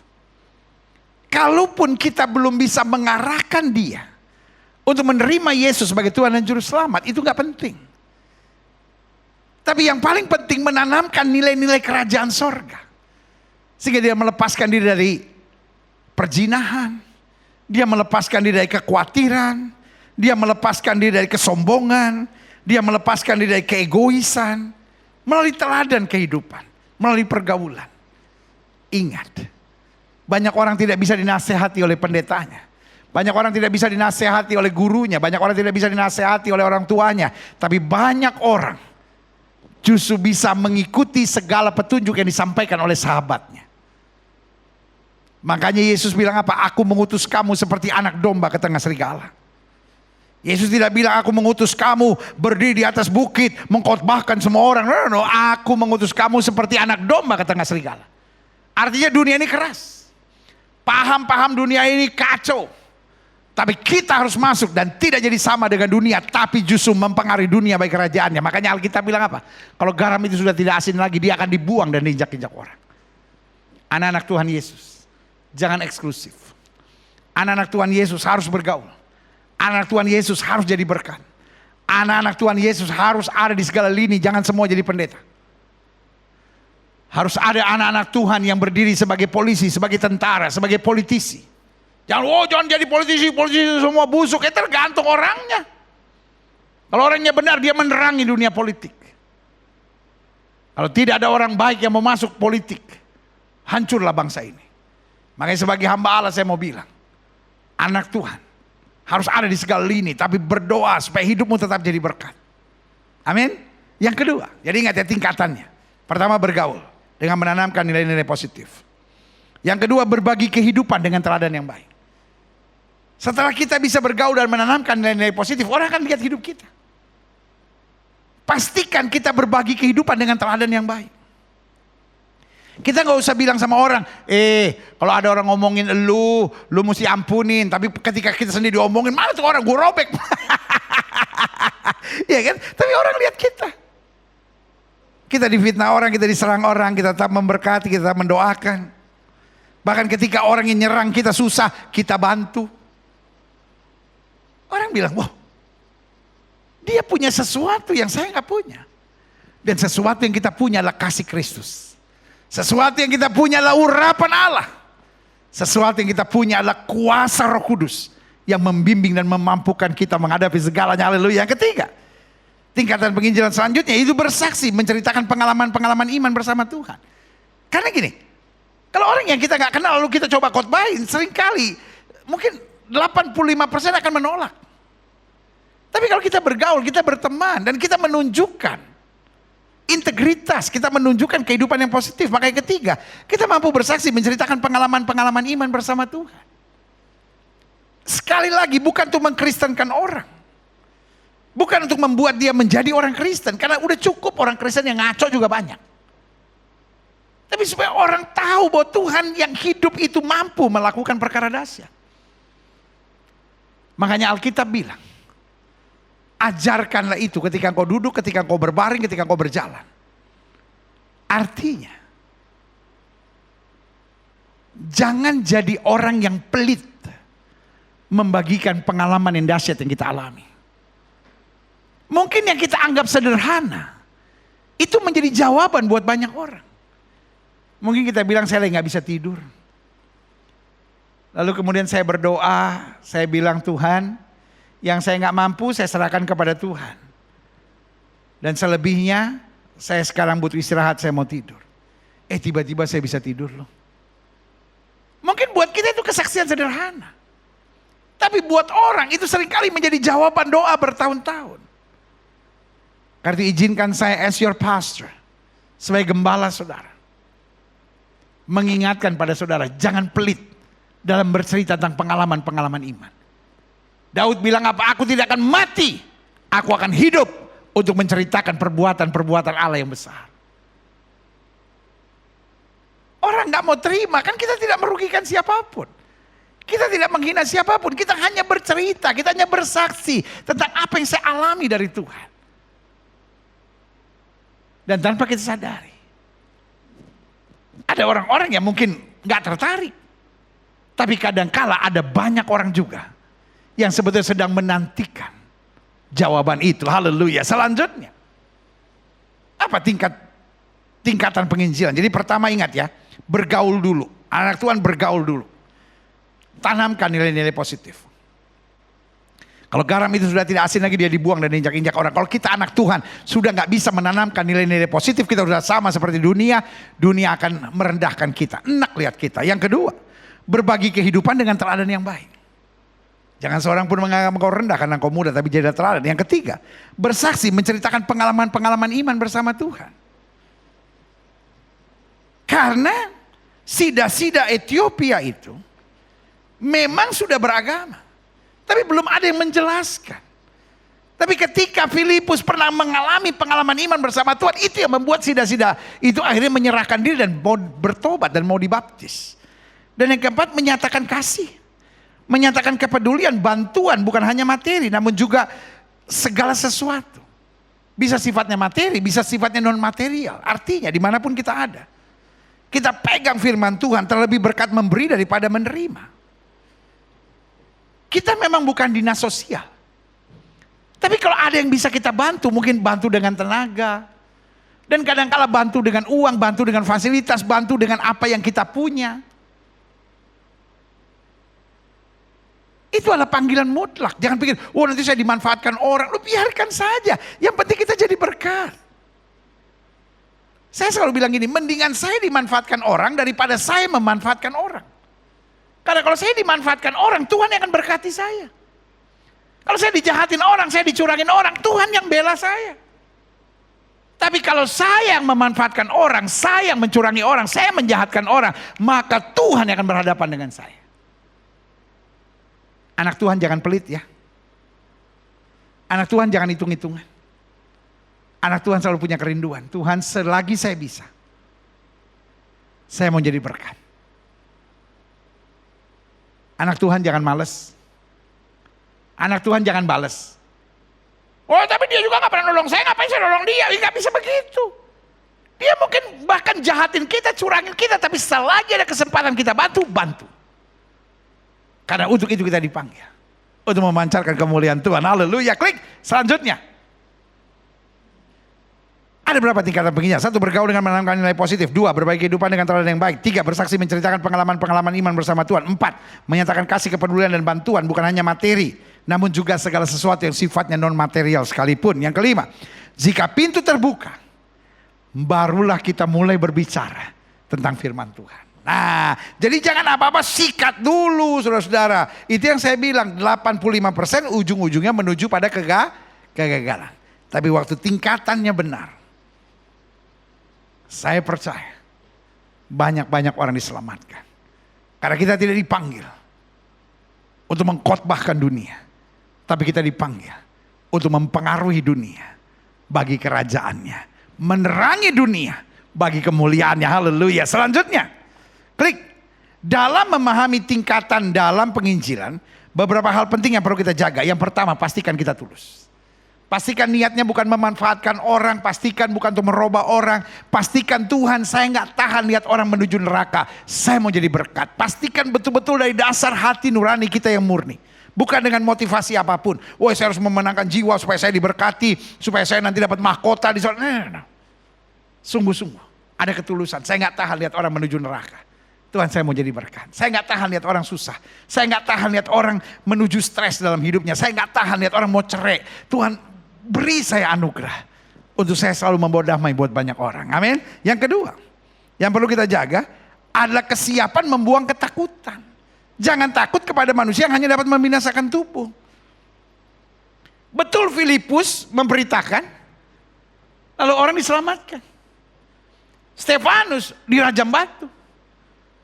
Kalaupun kita belum bisa mengarahkan dia untuk menerima Yesus sebagai Tuhan dan Juru Selamat, itu gak penting. Tapi yang paling penting menanamkan nilai-nilai kerajaan sorga. Sehingga dia melepaskan diri dari perzinahan, dia melepaskan diri dari kekhawatiran, dia melepaskan diri dari kesombongan, dia melepaskan diri dari keegoisan, melalui teladan kehidupan, melalui pergaulan. Ingat, banyak orang tidak bisa dinasehati oleh pendetanya. Banyak orang tidak bisa dinasehati oleh gurunya. Banyak orang tidak bisa dinasehati oleh orang tuanya. Tapi banyak orang justru bisa mengikuti segala petunjuk yang disampaikan oleh sahabatnya. Makanya Yesus bilang apa? Aku mengutus kamu seperti anak domba ke tengah serigala. Yesus tidak bilang aku mengutus kamu berdiri di atas bukit mengkhotbahkan semua orang. No, aku mengutus kamu seperti anak domba ke tengah serigala. Artinya dunia ini keras. Paham-paham dunia ini kacau. Tapi kita harus masuk dan tidak jadi sama dengan dunia, tapi justru mempengaruhi dunia baik kerajaannya. Makanya Alkitab bilang apa? Kalau garam itu sudah tidak asin lagi, dia akan dibuang dan diinjak-injak orang. Anak-anak Tuhan Yesus, jangan eksklusif. Anak-anak Tuhan Yesus harus bergaul. Anak Tuhan Yesus harus jadi berkat. Anak-anak Tuhan Yesus harus ada di segala lini, jangan semua jadi pendeta. Harus ada anak-anak Tuhan yang berdiri sebagai polisi, sebagai tentara, sebagai politisi. Jangan jadi politisi semua busuk. Tergantung orangnya. Kalau orangnya benar, dia menerangi dunia politik. Kalau tidak ada orang baik yang mau masuk politik, hancurlah bangsa ini. Makanya sebagai hamba Allah saya mau bilang, anak Tuhan harus ada di segala lini, tapi berdoa supaya hidupmu tetap jadi berkat. Amin. Yang kedua, jadi ingat ya tingkatannya. Pertama bergaul dengan menanamkan nilai-nilai positif. Yang kedua berbagi kehidupan dengan teladan yang baik. Setelah kita bisa bergaul dan menanamkan nilai-nilai positif, orang akan lihat hidup kita. Pastikan kita berbagi kehidupan dengan teladan yang baik. Kita gak usah bilang sama orang, kalau ada orang ngomongin lu mesti ampunin. Tapi ketika kita sendiri diomongin, mana tuh orang, gue robek. Iya kan? Tapi orang lihat kita. Kita difitnah orang, kita diserang orang, kita tetap memberkati, kita tetap mendoakan. Bahkan ketika orang yang nyerang kita susah, kita bantu. Orang bilang, wah, dia punya sesuatu yang saya nggak punya. Dan sesuatu yang kita punya adalah kasih Kristus. Sesuatu yang kita punya adalah urapan Allah. Sesuatu yang kita punya adalah kuasa Roh Kudus yang membimbing dan memampukan kita menghadapi segalanya. Haleluya. Yang ketiga, tingkatan penginjilan selanjutnya itu bersaksi, menceritakan pengalaman-pengalaman iman bersama Tuhan. Karena gini, kalau orang yang kita gak kenal lalu kita coba khotbahin, seringkali mungkin 85% akan menolak. Tapi kalau kita bergaul, kita berteman, dan kita menunjukkan integritas, kita menunjukkan kehidupan yang positif. Maka yang ketiga, kita mampu bersaksi, menceritakan pengalaman-pengalaman iman bersama Tuhan. Sekali lagi, bukan untuk mengkristenkan orang. Bukan untuk membuat dia menjadi orang Kristen. Karena udah cukup orang Kristen yang ngaco juga banyak. Tapi supaya orang tahu bahwa Tuhan yang hidup itu mampu melakukan perkara dahsyat. Makanya Alkitab bilang, ajarkanlah itu ketika engkau duduk, ketika engkau berbaring, ketika engkau berjalan. Artinya, jangan jadi orang yang pelit membagikan pengalaman yang dahsyat yang kita alami. Mungkin yang kita anggap sederhana, itu menjadi jawaban buat banyak orang. Mungkin kita bilang, saya lagi gak bisa tidur. Lalu kemudian saya berdoa, saya bilang, Tuhan, yang saya nggak mampu saya serahkan kepada Tuhan. Dan selebihnya saya sekarang butuh istirahat, saya mau tidur. Tiba-tiba saya bisa tidur loh. Mungkin buat kita itu kesaksian sederhana. Tapi buat orang itu seringkali menjadi jawaban doa bertahun-tahun. Karena izinkan saya as your pastor, sebagai gembala saudara, mengingatkan pada saudara, jangan pelit dalam bercerita tentang pengalaman-pengalaman iman. Daud bilang apa? Aku tidak akan mati. Aku akan hidup untuk menceritakan perbuatan-perbuatan Allah yang besar. Orang gak mau terima, kan kita tidak merugikan siapapun. Kita tidak menghina siapapun. Kita hanya bercerita, kita hanya bersaksi tentang apa yang saya alami dari Tuhan. Dan tanpa kita sadari, ada orang-orang yang mungkin gak tertarik. Tapi kadangkala ada banyak orang juga yang sebetulnya sedang menantikan jawaban itu. Haleluya. Selanjutnya, apa tingkatan penginjilan? Jadi pertama ingat ya, bergaul dulu. Anak Tuhan bergaul dulu. Tanamkan nilai-nilai positif. Kalau garam itu sudah tidak asin lagi, dia dibuang dan injak-injak orang. Kalau kita anak Tuhan sudah gak bisa menanamkan nilai-nilai positif, kita sudah sama seperti dunia. Dunia akan merendahkan kita, enak lihat kita. Yang kedua, berbagi kehidupan dengan teladan yang baik. Jangan seorang pun menganggap engkau rendah karena engkau muda, tapi jadi teladan. Yang ketiga, bersaksi, menceritakan pengalaman-pengalaman iman bersama Tuhan. Karena sida-sida Ethiopia itu memang sudah beragama, tapi belum ada yang menjelaskan. Tapi ketika Filipus pernah mengalami pengalaman iman bersama Tuhan, itu yang membuat sida-sida itu akhirnya menyerahkan diri dan mau bertobat dan mau dibaptis. Dan yang keempat, menyatakan kasih. Menyatakan kepedulian, bantuan, bukan hanya materi, namun juga segala sesuatu. Bisa sifatnya materi, bisa sifatnya non material. Artinya dimanapun kita ada, kita pegang firman Tuhan, terlebih berkat memberi daripada menerima. Kita memang bukan dinas sosial. Tapi kalau ada yang bisa kita bantu, mungkin bantu dengan tenaga. Dan kadang-kala bantu dengan uang, bantu dengan fasilitas, bantu dengan apa yang kita punya. Itu adalah panggilan mutlak. Jangan pikir, oh nanti saya dimanfaatkan orang. Lu biarkan saja. Yang penting kita jadi berkat. Saya selalu bilang gini, mendingan saya dimanfaatkan orang daripada saya memanfaatkan orang. Karena kalau saya dimanfaatkan orang, Tuhan yang akan berkati saya. Kalau saya dijahatin orang, saya dicurangin orang, Tuhan yang bela saya. Tapi kalau saya yang memanfaatkan orang, saya yang mencurangi orang, saya menjahatkan orang, maka Tuhan yang akan berhadapan dengan saya. Anak Tuhan jangan pelit ya. Anak Tuhan jangan hitung-hitungan. Anak Tuhan selalu punya kerinduan. Tuhan, selagi saya bisa, saya mau jadi berkat. Anak Tuhan jangan males. Anak Tuhan jangan bales. Oh tapi dia juga gak pernah nolong saya, ngapain saya nolong dia? Gak bisa begitu. Dia mungkin bahkan jahatin kita, curangin kita, tapi selagi ada kesempatan kita bantu. Karena untuk itu kita dipanggil. Untuk memancarkan kemuliaan Tuhan. Haleluya. Klik selanjutnya. Ada berapa tingkatan penginjilan? 1. Bergaul dengan menanamkan nilai positif. 2. Berbagi kehidupan dengan teladan yang baik. 3. Bersaksi menceritakan pengalaman-pengalaman iman bersama Tuhan. 4. Menyatakan kasih, kepedulian dan bantuan bukan hanya materi, namun juga segala sesuatu yang sifatnya non material sekalipun. Yang kelima, jika pintu terbuka, barulah kita mulai berbicara tentang firman Tuhan. Nah, jadi jangan apa-apa sikat dulu saudara-saudara. Itu yang saya bilang, 85% ujung-ujungnya menuju pada kegagalan. Tapi waktu tingkatannya benar, saya percaya banyak-banyak orang diselamatkan. Karena kita tidak dipanggil untuk mengkhotbahkan dunia, tapi kita dipanggil untuk mempengaruhi dunia bagi kerajaannya, menerangi dunia bagi kemuliaannya. Haleluya. Selanjutnya, klik. Dalam memahami tingkatan dalam penginjilan, beberapa hal penting yang perlu kita jaga. Yang pertama, pastikan kita tulus. Pastikan niatnya bukan memanfaatkan orang. Pastikan bukan untuk merubah orang. Pastikan Tuhan, saya nggak tahan lihat orang menuju neraka. Saya mau jadi berkat. Pastikan betul-betul dari dasar hati nurani kita yang murni. Bukan dengan motivasi apapun. Wah, saya harus memenangkan jiwa supaya saya diberkati. Supaya saya nanti dapat mahkota di sana. Nah. Sungguh-sungguh ada ketulusan. Saya nggak tahan lihat orang menuju neraka. Tuhan, saya mau jadi berkat. Saya nggak tahan lihat orang susah. Saya nggak tahan lihat orang menuju stres dalam hidupnya. Saya nggak tahan lihat orang mau cerai. Tuhan, beri saya anugerah untuk saya selalu membawa damai buat banyak orang. Amin. Yang kedua, yang perlu kita jaga adalah kesiapan membuang ketakutan. Jangan takut kepada manusia yang hanya dapat membinasakan tubuh. Betul Filipus memberitakan, lalu orang diselamatkan. Stefanus dirajam batu.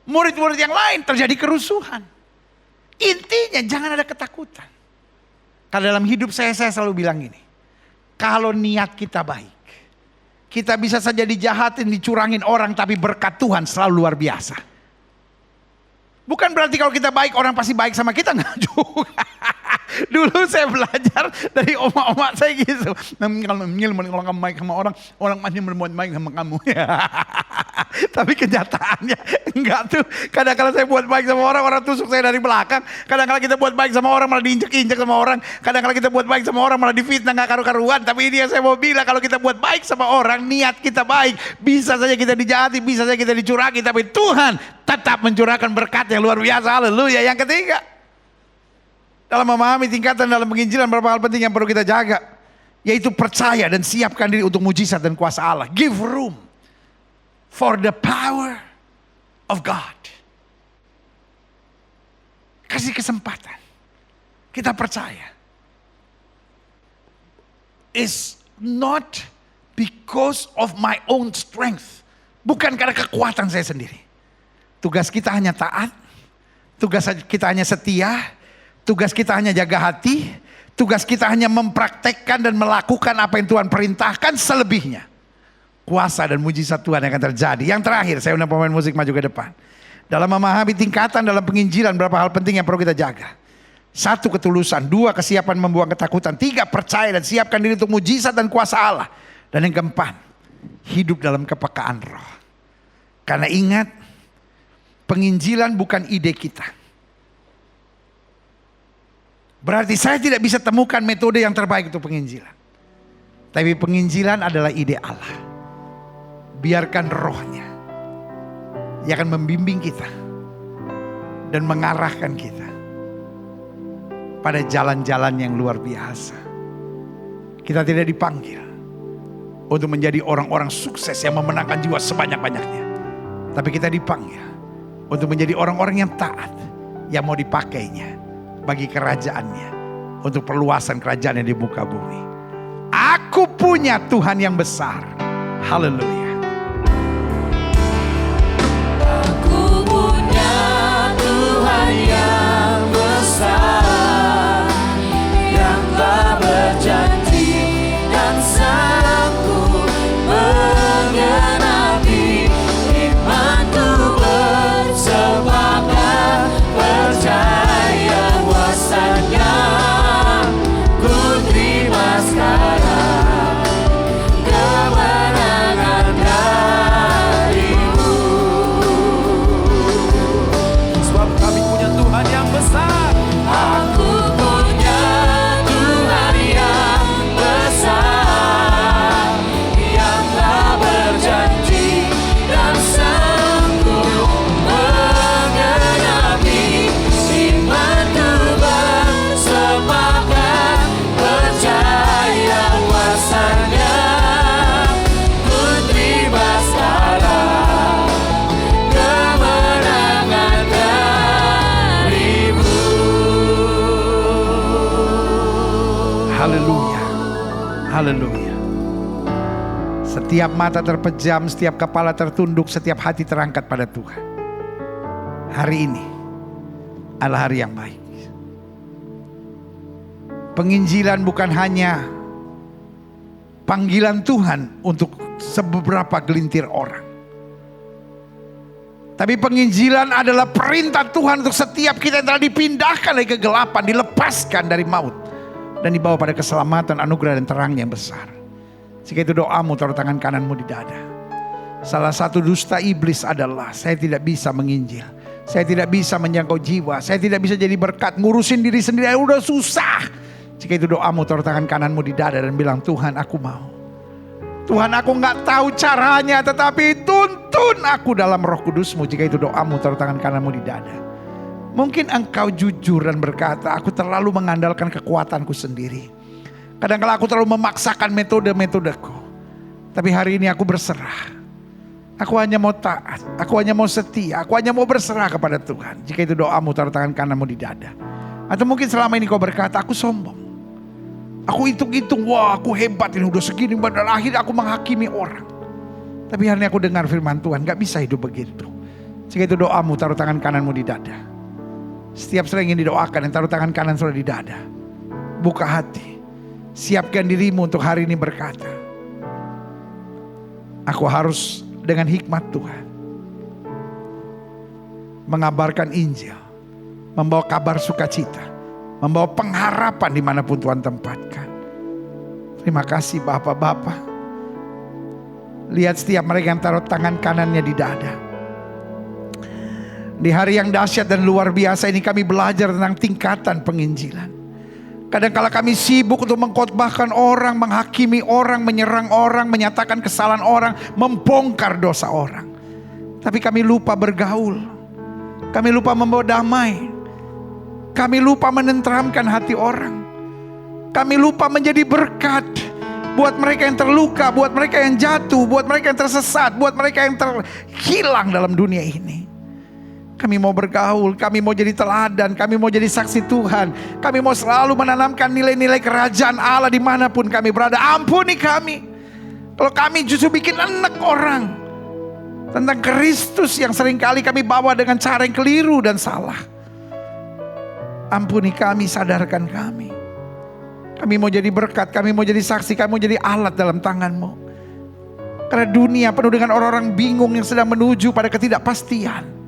Murid-murid yang lain terjadi kerusuhan. Intinya jangan ada ketakutan. Karena dalam hidup saya selalu bilang ini. Kalau niat kita baik, kita bisa saja dijahatin, dicurangin orang, tapi berkat Tuhan selalu luar biasa. Bukan berarti kalau kita baik, orang pasti baik sama kita, enggak juga. Dulu saya belajar dari oma-oma saya gitu. Kalau kamu baik sama orang, orang pasti berbuat baik sama kamu. Tapi kenyataannya enggak tuh. Kadang-kadang saya buat baik sama orang, orang tusuk saya dari belakang. Kadang-kadang kita buat baik sama orang, malah diinjek-injek sama orang. Kadang-kadang kita buat baik sama orang, malah difitnah gak karu-karuan. Tapi ini yang saya mau bilang, kalau kita buat baik sama orang, niat kita baik. Bisa saja kita dijahati, bisa saja kita dicurangi. Tapi Tuhan tetap mencurahkan berkat yang luar biasa. Haleluya. Yang ketiga, dalam memahami tingkatan dalam penginjilan, beberapa hal penting yang perlu kita jaga, yaitu percaya dan siapkan diri untuk mujizat dan kuasa Allah. Give room for the power of God. Kasih kesempatan. Kita percaya. It's not because of my own strength. Bukan karena kekuatan saya sendiri. Tugas kita hanya taat. Tugas kita hanya setia. Tugas kita hanya jaga hati. Tugas kita hanya mempraktekkan dan melakukan apa yang Tuhan perintahkan. Selebihnya kuasa dan mujizat Tuhan yang akan terjadi. Yang terakhir, saya undang pemain musik maju ke depan. Dalam memahami tingkatan dalam penginjilan, berapa hal penting yang perlu kita jaga. 1. Ketulusan. 2. Kesiapan membuang ketakutan. 3. Percaya dan siapkan diri untuk mujizat dan kuasa Allah. Dan yang keempat, hidup dalam kepekaan roh. Karena ingat, penginjilan bukan ide kita. Berarti saya tidak bisa temukan metode yang terbaik untuk penginjilan. Tapi penginjilan adalah ide Allah. Biarkan rohnya yang akan membimbing kita dan mengarahkan kita pada jalan-jalan yang luar biasa. Kita tidak dipanggil untuk menjadi orang-orang sukses yang memenangkan jiwa sebanyak-banyaknya. Tapi kita dipanggil untuk menjadi orang-orang yang taat, yang mau dipakainya bagi kerajaannya, untuk perluasan kerajaannya di muka bumi. Aku punya Tuhan yang besar. Haleluya. Aku punya Tuhan yang besar, yang tak berjanji dan sanggup menggenapi imanku bersemangat percaya kuasanya. Ku terima sekarang kemenangan Haleluya. Haleluya. Setiap mata terpejam, setiap kepala tertunduk, setiap hati terangkat pada Tuhan. Hari ini adalah hari yang baik. Penginjilan bukan hanya panggilan Tuhan untuk seberapa gelintir orang. Tapi penginjilan adalah perintah Tuhan untuk setiap kita yang telah dipindahkan dari kegelapan, dilepaskan dari maut, dan dibawa pada keselamatan, anugerah dan terang yang besar. Jika itu doamu, taruh tangan kananmu di dada. Salah satu dusta iblis adalah saya tidak bisa menginjil, saya tidak bisa menjangkau jiwa, saya tidak bisa jadi berkat, ngurusin diri sendiri udah susah. Jika itu doamu, taruh tangan kananmu di dada dan bilang, Tuhan aku mau. Tuhan aku gak tahu caranya, tetapi tuntun aku dalam Roh Kudus-Mu. Jika itu doamu, taruh tangan kananmu di dada. Mungkin engkau jujur dan berkata, aku terlalu mengandalkan kekuatanku sendiri. Kadang-kala aku terlalu memaksakan metode-metodeku. Tapi hari ini aku berserah. Aku hanya mau taat, aku hanya mau setia, aku hanya mau berserah kepada Tuhan. Jika itu doamu, taruh tangan kananmu di dada. Atau mungkin selama ini kau berkata, aku sombong. Aku hitung-hitung, wah aku hebat ini udah segini, dan akhirnya aku menghakimi orang. Tapi hari ini aku dengar firman Tuhan, gak bisa hidup begitu. Jika itu doamu, taruh tangan kananmu di dada. Setiap sering ingin didoakan, yang taruh tangan kanan sudah di dada. Buka hati, siapkan dirimu untuk hari ini berkata, aku harus dengan hikmat Tuhan mengabarkan Injil, membawa kabar sukacita, membawa pengharapan dimanapun Tuhan tempatkan. Terima kasih Bapak-Bapak. Lihat setiap mereka yang taruh tangan kanannya di dada. Di hari yang dahsyat dan luar biasa ini kami belajar tentang tingkatan penginjilan. Kadang-kala kami sibuk untuk mengkhotbahkan orang, menghakimi orang, menyerang orang, menyatakan kesalahan orang, membongkar dosa orang. Tapi kami lupa bergaul. Kami lupa membawa damai. Kami lupa menenteramkan hati orang. Kami lupa menjadi berkat buat mereka yang terluka, buat mereka yang jatuh, buat mereka yang tersesat, buat mereka yang terhilang dalam dunia ini. Kami mau bergaul, kami mau jadi teladan, kami mau jadi saksi Tuhan. Kami mau selalu menanamkan nilai-nilai kerajaan Allah dimanapun kami berada. Ampuni kami kalau kami justru bikin enek orang tentang Kristus yang seringkali kami bawa dengan cara yang keliru dan salah. Ampuni kami, sadarkan kami. Kami mau jadi berkat, kami mau jadi saksi, kami mau jadi alat dalam tangan-Mu. Karena dunia penuh dengan orang-orang bingung yang sedang menuju pada ketidakpastian.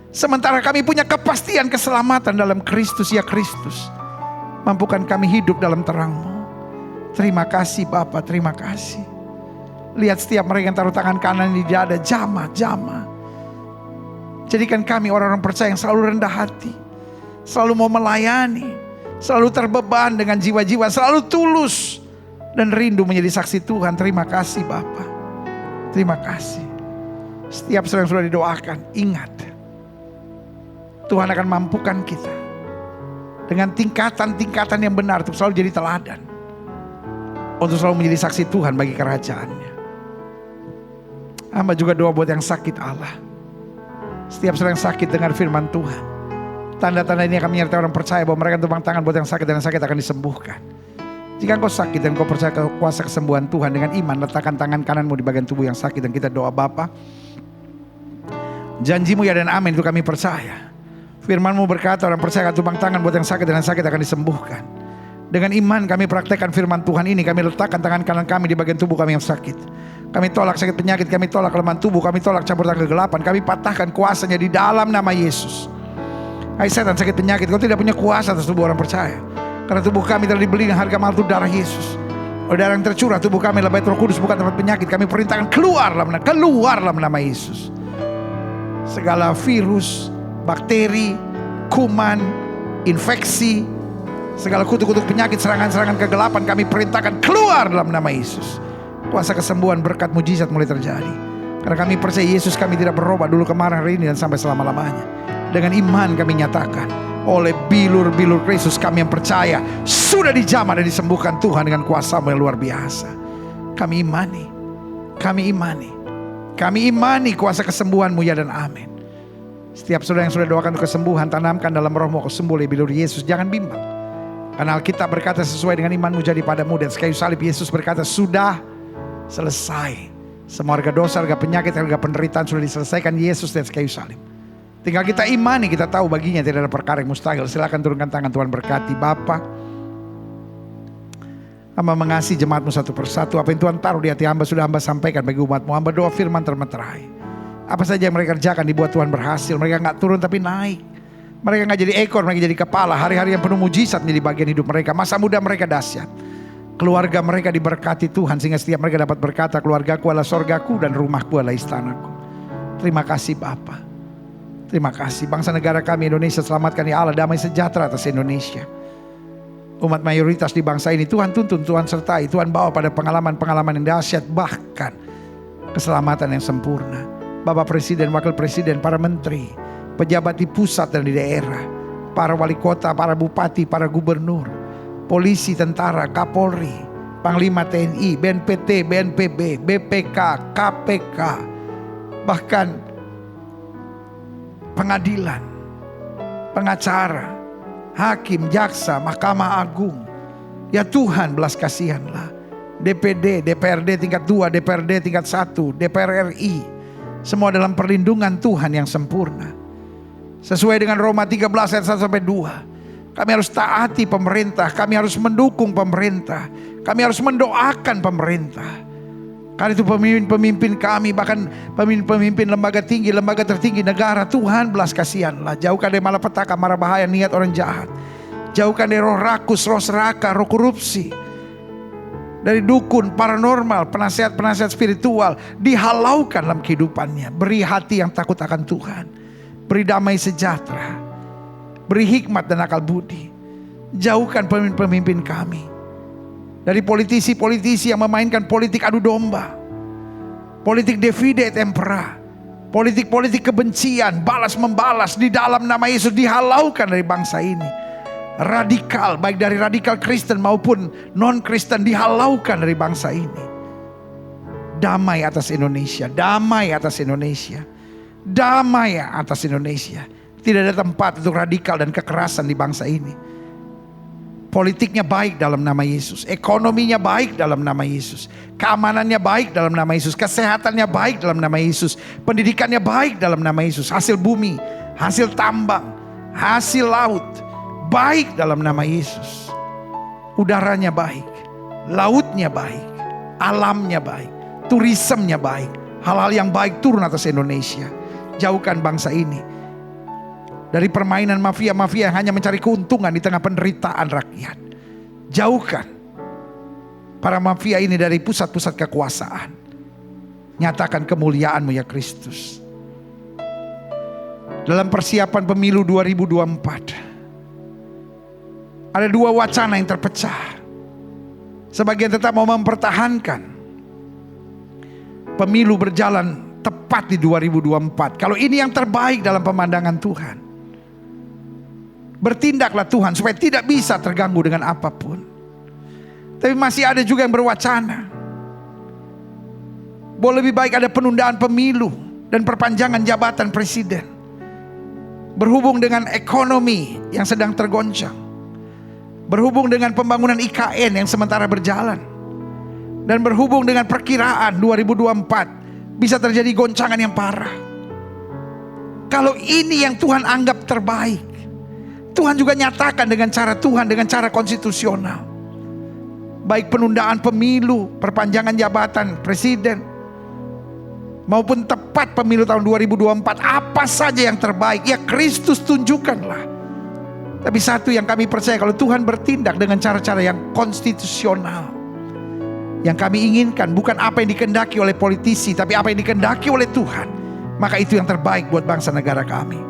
Sementara kami punya kepastian keselamatan dalam Kristus, ya Kristus. Mampukan kami hidup dalam terang-Mu. Terima kasih Bapa, terima kasih. Lihat setiap mereka yang taruh tangan kanan di dada, jamah. Jadikan kami orang-orang percaya yang selalu rendah hati, selalu mau melayani, selalu terbeban dengan jiwa-jiwa, selalu tulus dan rindu menjadi saksi Tuhan. Terima kasih Bapa, terima kasih. Setiap yang sudah didoakan, ingat Tuhan akan mampukan kita dengan tingkatan-tingkatan yang benar untuk selalu jadi teladan, untuk selalu menjadi saksi Tuhan bagi kerajaan-Nya. Hamba juga doa buat yang sakit Allah. Setiap yang sakit dengar firman Tuhan. Tanda-tanda ini akan menyertai orang percaya bahwa mereka tumpang tangan buat yang sakit, dan yang sakit akan disembuhkan. Jika engkau sakit dan engkau percaya kuasa kesembuhan Tuhan, dengan iman letakkan tangan kananmu di bagian tubuh yang sakit, dan kita doa. Bapa, janji-Mu ya dan amin itu kami percaya. Firman-Mu berkata orang percaya akan tumpang tangan buat yang sakit, dan yang sakit akan disembuhkan. Dengan iman kami praktekkan firman Tuhan ini. Kami letakkan tangan kanan kami di bagian tubuh kami yang sakit. Kami tolak sakit penyakit, kami tolak kelemahan tubuh, kami tolak campur tangan kegelapan. Kami patahkan kuasanya di dalam nama Yesus. Hai setan sakit penyakit, kau tidak punya kuasa atas tubuh orang percaya. Karena tubuh kami telah dibeli dengan harga mahal, itu darah Yesus. Oleh darah yang tercurah tubuh kami adalah bait Roh Kudus, bukan tempat penyakit. Kami perintahkan keluar dalam nama Yesus. Segala virus, bakteri, kuman, infeksi, segala kutuk-kutuk penyakit, serangan-serangan kegelapan, kami perintahkan keluar dalam nama Yesus. Kuasa kesembuhan, berkat, mujizat mulai terjadi. Karena kami percaya Yesus kami tidak berubah dulu, kemarin, hari ini, dan sampai selama-lamanya. Dengan iman kami nyatakan, oleh bilur-bilur Kristus kami yang percaya sudah dijamah dan disembuhkan Tuhan dengan kuasa-Mu yang luar biasa. Kami imani, kami imani, kami imani kuasa kesembuhan-Mu ya dan amin. Setiap saudara yang sudah doakan untuk kesembuhan, tanamkan dalam rohmu, kau sembuh oleh bilur Yesus. Jangan bimbang. Karena Alkitab berkata sesuai dengan imanmu jadi padamu. Dan sekayu salib Yesus berkata sudah selesai. Semua harga dosa, harga penyakit, harga penderitaan sudah diselesaikan Yesus dan sekayu salib. Tinggal kita imani, kita tahu baginya tidak ada perkara yang mustahil. Silakan turunkan tangan, Tuhan berkati. Bapa, hamba mengasihi jemaatmu satu persatu. Apa yang Tuhan taruh di hati hamba sudah hamba sampaikan bagi umatmu. Hamba doa firman termeterai. Apa saja yang mereka kerjakan dibuat Tuhan berhasil. Mereka gak turun tapi naik. Mereka gak jadi ekor, mereka jadi kepala. Hari-hari yang penuh mujizat menjadi bagian hidup mereka. Masa muda mereka dahsyat. Keluarga mereka diberkati Tuhan sehingga setiap mereka dapat berkata, keluargaku adalah sorgaku dan rumahku adalah istanaku. Terima kasih Bapa. Terima kasih bangsa negara kami Indonesia, selamatkan ya Allah, damai sejahtera atas Indonesia. Umat mayoritas di bangsa ini Tuhan tuntun, Tuhan sertai, Tuhan bawa pada pengalaman-pengalaman yang dahsyat, bahkan keselamatan yang sempurna. Bapak Presiden, Wakil Presiden, para menteri, pejabat di pusat dan di daerah, para wali kota, para bupati, para gubernur, polisi, tentara, Kapolri, Panglima TNI, BNPT, BNPB, BPK, KPK, bahkan pengadilan, pengacara, hakim, jaksa, Mahkamah Agung. Ya Tuhan, belas kasihanlah. DPD, DPRD tingkat 2, DPRD tingkat 1, DPR RI, semua dalam perlindungan Tuhan yang sempurna. Sesuai dengan Roma 13 ayat 1-2. Kami harus taati pemerintah, kami harus mendukung pemerintah, kami harus mendoakan pemerintah. Karena itu pemimpin-pemimpin kami, bahkan pemimpin-pemimpin lembaga tinggi, lembaga tertinggi negara, Tuhan belas kasihanlah. Jauhkan dari malapetaka, mara bahaya, niat orang jahat. Jauhkan dari roh rakus, roh serakah, roh korupsi. Dari dukun, paranormal, penasihat-penasihat spiritual. Dihalaukan dalam kehidupannya. Beri hati yang takut akan Tuhan. Beri damai sejahtera. Beri hikmat dan akal budi. Jauhkan pemimpin-pemimpin kami dari politisi-politisi yang memainkan politik adu domba, politik divide et impera, politik-politik kebencian, balas membalas di dalam nama Yesus, dihalaukan dari bangsa ini. Radikal, baik dari radikal Kristen maupun non-Kristen, dihalaukan dari bangsa ini. Damai atas Indonesia, damai atas Indonesia, damai atas Indonesia. Tidak ada tempat untuk radikal dan kekerasan di bangsa ini. Politiknya baik dalam nama Yesus, ekonominya baik dalam nama Yesus, keamanannya baik dalam nama Yesus, kesehatannya baik dalam nama Yesus, pendidikannya baik dalam nama Yesus, hasil bumi, hasil tambang, hasil laut baik dalam nama Yesus. Udaranya baik, lautnya baik, alamnya baik, turismenya baik, hal-hal yang baik turun atas Indonesia. Jauhkan bangsa ini dari permainan mafia-mafia yang hanya mencari keuntungan di tengah penderitaan rakyat. Jauhkan para mafia ini dari pusat-pusat kekuasaan. Nyatakan kemuliaan-Mu ya Kristus. Dalam persiapan pemilu 2024, ada dua wacana yang terpecah. Sebagian tetap mau mempertahankan pemilu berjalan tepat di 2024. Kalau ini yang terbaik dalam pemandangan Tuhan, bertindaklah Tuhan supaya tidak bisa terganggu dengan apapun. Tapi masih ada juga yang berwacana bahwa lebih baik ada penundaan pemilu dan perpanjangan jabatan presiden. Berhubung dengan ekonomi yang sedang tergoncang, berhubung dengan pembangunan IKN yang sementara berjalan, dan berhubung dengan perkiraan 2024 bisa terjadi goncangan yang parah. Kalau ini yang Tuhan anggap terbaik, Tuhan juga nyatakan dengan cara Tuhan, dengan cara konstitusional. Baik penundaan pemilu, perpanjangan jabatan presiden, maupun tepat pemilu tahun 2024, apa saja yang terbaik, ya Kristus tunjukkanlah. Tapi satu yang kami percaya, kalau Tuhan bertindak dengan cara-cara yang konstitusional, yang kami inginkan bukan apa yang dikehendaki oleh politisi, tapi apa yang dikehendaki oleh Tuhan, maka itu yang terbaik buat bangsa negara kami.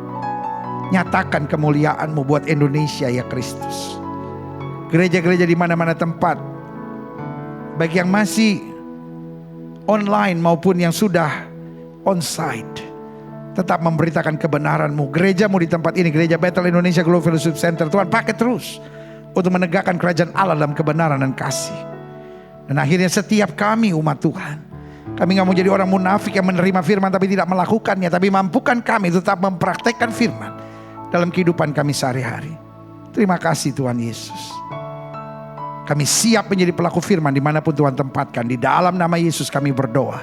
Nyatakan kemuliaan-Mu buat Indonesia ya Kristus. Gereja-gereja di mana-mana tempat, baik yang masih online maupun yang sudah onsite, tetap memberitakan kebenaran-Mu. Gereja-Mu di tempat ini, Gereja Bethel Indonesia Global Fellowship Center, Tuhan pakai terus untuk menegakkan kerajaan Allah dalam kebenaran dan kasih. Dan akhirnya setiap kami umat Tuhan, kami gak mau jadi orang munafik yang menerima firman tapi tidak melakukannya, tapi mampukan kami tetap mempraktekkan firman dalam kehidupan kami sehari-hari. Terima kasih Tuhan Yesus. Kami siap menjadi pelaku firman dimanapun Tuhan tempatkan. Di dalam nama Yesus kami berdoa.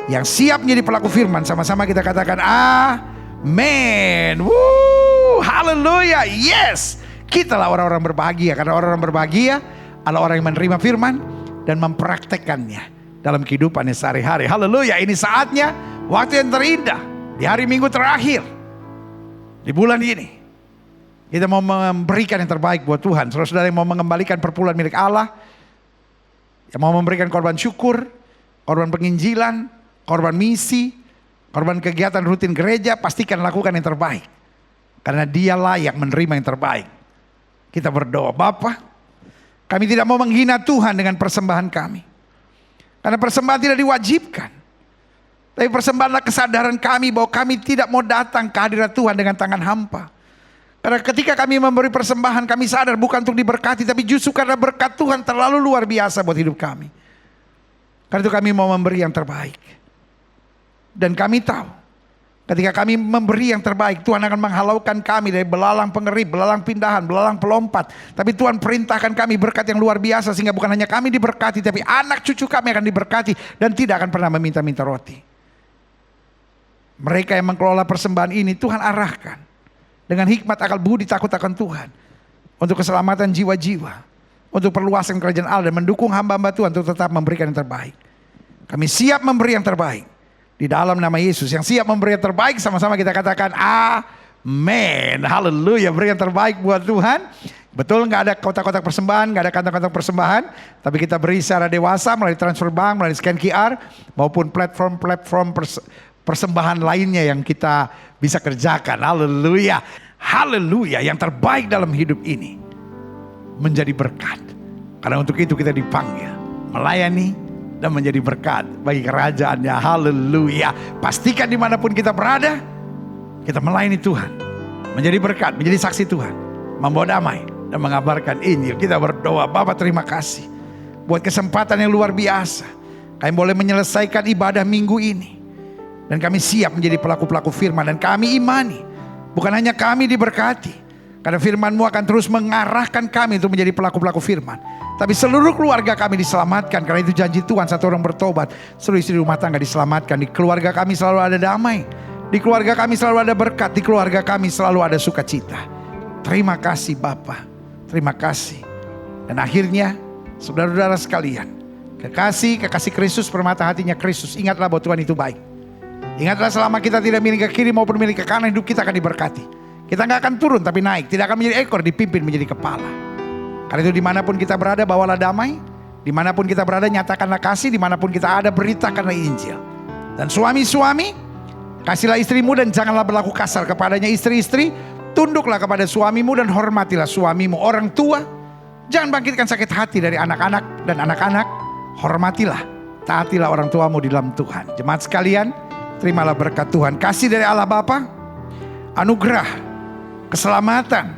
Yang siap menjadi pelaku firman, sama-sama kita katakan amin. Woo, haleluya, yes. Kitalah orang-orang berbahagia, karena orang-orang berbahagia adalah orang yang menerima firman dan mempraktekkannya dalam kehidupannya sehari-hari. Haleluya, ini saatnya, waktu yang terindah di hari Minggu terakhir di bulan ini. Kita mau memberikan yang terbaik buat Tuhan. Saudara-saudara yang mau mengembalikan perpuluhan milik Allah, yang mau memberikan korban syukur, korban penginjilan, korban misi, korban kegiatan rutin gereja, pastikan lakukan yang terbaik. Karena dia layak menerima yang terbaik. Kita berdoa, Bapa, kami tidak mau menghina Tuhan dengan persembahan kami. Karena persembahan tidak diwajibkan. Tapi persembahanlah kesadaran kami bahwa kami tidak mau datang ke hadirat Tuhan dengan tangan hampa. Karena ketika kami memberi persembahan, kami sadar bukan untuk diberkati, tapi justru karena berkat Tuhan terlalu luar biasa buat hidup kami. Karena itu kami mau memberi yang terbaik. Dan kami tahu, ketika kami memberi yang terbaik, Tuhan akan menghalaukan kami dari belalang pengerip, belalang pindahan, belalang pelompat. Tapi Tuhan perintahkan kami berkat yang luar biasa, sehingga bukan hanya kami diberkati, tapi anak cucu kami akan diberkati dan tidak akan pernah meminta-minta roti. Mereka yang mengelola persembahan ini, Tuhan arahkan dengan hikmat, akal budi, takut akan Tuhan, untuk keselamatan jiwa-jiwa, untuk perluasan kerajaan Allah, dan mendukung hamba-hamba Tuhan untuk tetap memberikan yang terbaik. Kami siap memberi yang terbaik di dalam nama Yesus. Yang siap memberi yang terbaik, sama-sama kita katakan amin. Haleluya, beri yang terbaik buat Tuhan. Betul, nggak ada kotak-kotak persembahan, nggak ada kantong-kantong persembahan, tapi kita beri secara dewasa melalui transfer bank, melalui scan QR, maupun platform persembahan lainnya yang kita bisa kerjakan. Haleluya, haleluya. Yang terbaik dalam hidup ini menjadi berkat. Karena untuk itu kita dipanggil melayani dan menjadi berkat bagi kerajaannya. Haleluya. Pastikan dimanapun kita berada, kita melayani Tuhan, menjadi berkat, menjadi saksi Tuhan, membawa damai dan mengabarkan Injil. Kita berdoa, Bapa, terima kasih buat kesempatan yang luar biasa. Kami boleh menyelesaikan ibadah minggu ini. Dan kami siap menjadi pelaku-pelaku firman. Dan kami imani, bukan hanya kami diberkati, karena firman-Mu akan terus mengarahkan kami untuk menjadi pelaku-pelaku firman, tapi seluruh keluarga kami diselamatkan. Karena itu janji Tuhan, satu orang bertobat, seluruh istri rumah tangga diselamatkan. Di keluarga kami selalu ada damai, di keluarga kami selalu ada berkat, di keluarga kami selalu ada sukacita. Terima kasih Bapa, terima kasih. Dan akhirnya, saudara-saudara sekalian, kekasih Kristus, permata hatinya Kristus, ingatlah bahwa Tuhan itu baik. Ingatlah, selama kita tidak milik ke kiri maupun milik ke kanan, hidup kita akan diberkati. Kita nggak akan turun tapi naik, tidak akan menjadi ekor, dipimpin menjadi kepala. Karena itu dimanapun kita berada, bawalah damai. Dimanapun kita berada, nyatakanlah kasih. Dimanapun kita ada, beritakanlah Injil. Dan suami-suami, kasihlah istrimu dan janganlah berlaku kasar kepadanya. Istri-istri, tunduklah kepada suamimu dan hormatilah suamimu. Orang tua, jangan bangkitkan sakit hati dari anak-anak. Dan anak-anak, hormatilah, taatilah orang tuamu di dalam Tuhan. Jemaat sekalian, terimalah berkat Tuhan. Kasih dari Allah Bapa, anugerah, keselamatan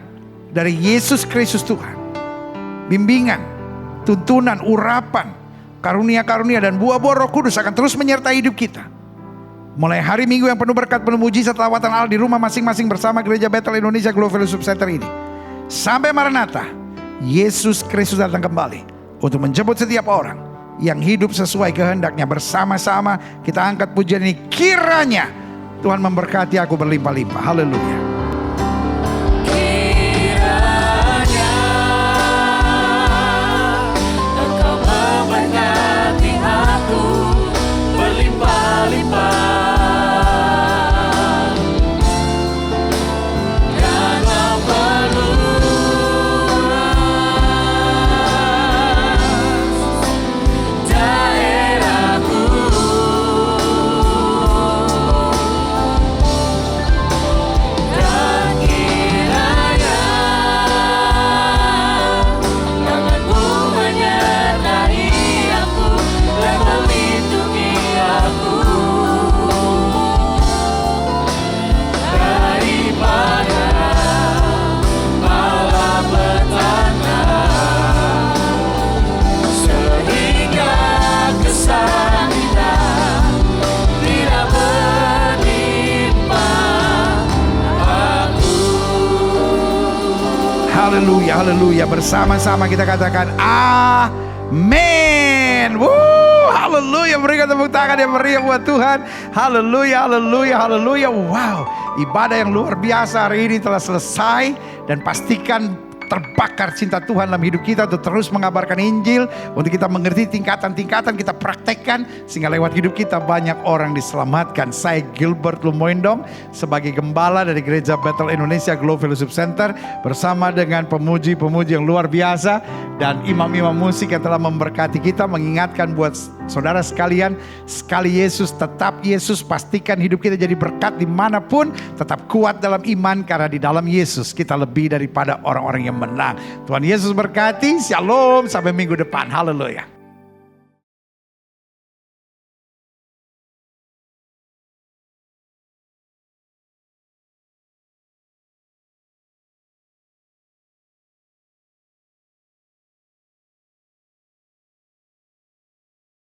dari Yesus Kristus Tuhan, bimbingan, tuntunan, urapan, karunia-karunia dan buah-buah Roh Kudus akan terus menyertai hidup kita. Mulai hari Minggu yang penuh berkat, penuh mujizat, lawatan Allah di rumah masing-masing bersama Gereja Bethel Indonesia Global Fellowship Center ini. Sampai Maranatha, Yesus Kristus datang kembali untuk menjemput setiap orang yang hidup sesuai kehendaknya. Bersama-sama kita angkat pujian ini. Kiranya Tuhan memberkati aku berlimpah-limpah. Haleluya. Kiranya Engkau memberkati aku berlimpah-limpah dan memperluas daerahku. Dan haleluya, haleluya. Bersama-sama kita katakan amin. Haleluya, berikan tepuk tangan yang meriah buat Tuhan. Haleluya, haleluya, haleluya. Wow, ibadah yang luar biasa hari ini telah selesai. Dan pastikan terbakar cinta Tuhan dalam hidup kita untuk terus mengabarkan Injil, untuk kita mengerti tingkatan-tingkatan, kita praktekkan sehingga lewat hidup kita banyak orang diselamatkan. Saya Gilbert Lumoindong sebagai gembala dari Gereja Bethel Indonesia Glow Fellowship Center bersama dengan pemuji-pemuji yang luar biasa dan imam-imam musik yang telah memberkati kita, mengingatkan buat saudara sekalian, sekali Yesus tetap Yesus, pastikan hidup kita jadi berkat dimanapun, tetap kuat dalam iman karena di dalam Yesus kita lebih daripada orang-orang yang menang. Tuhan Yesus berkati, shalom, sampai minggu depan, haleluya.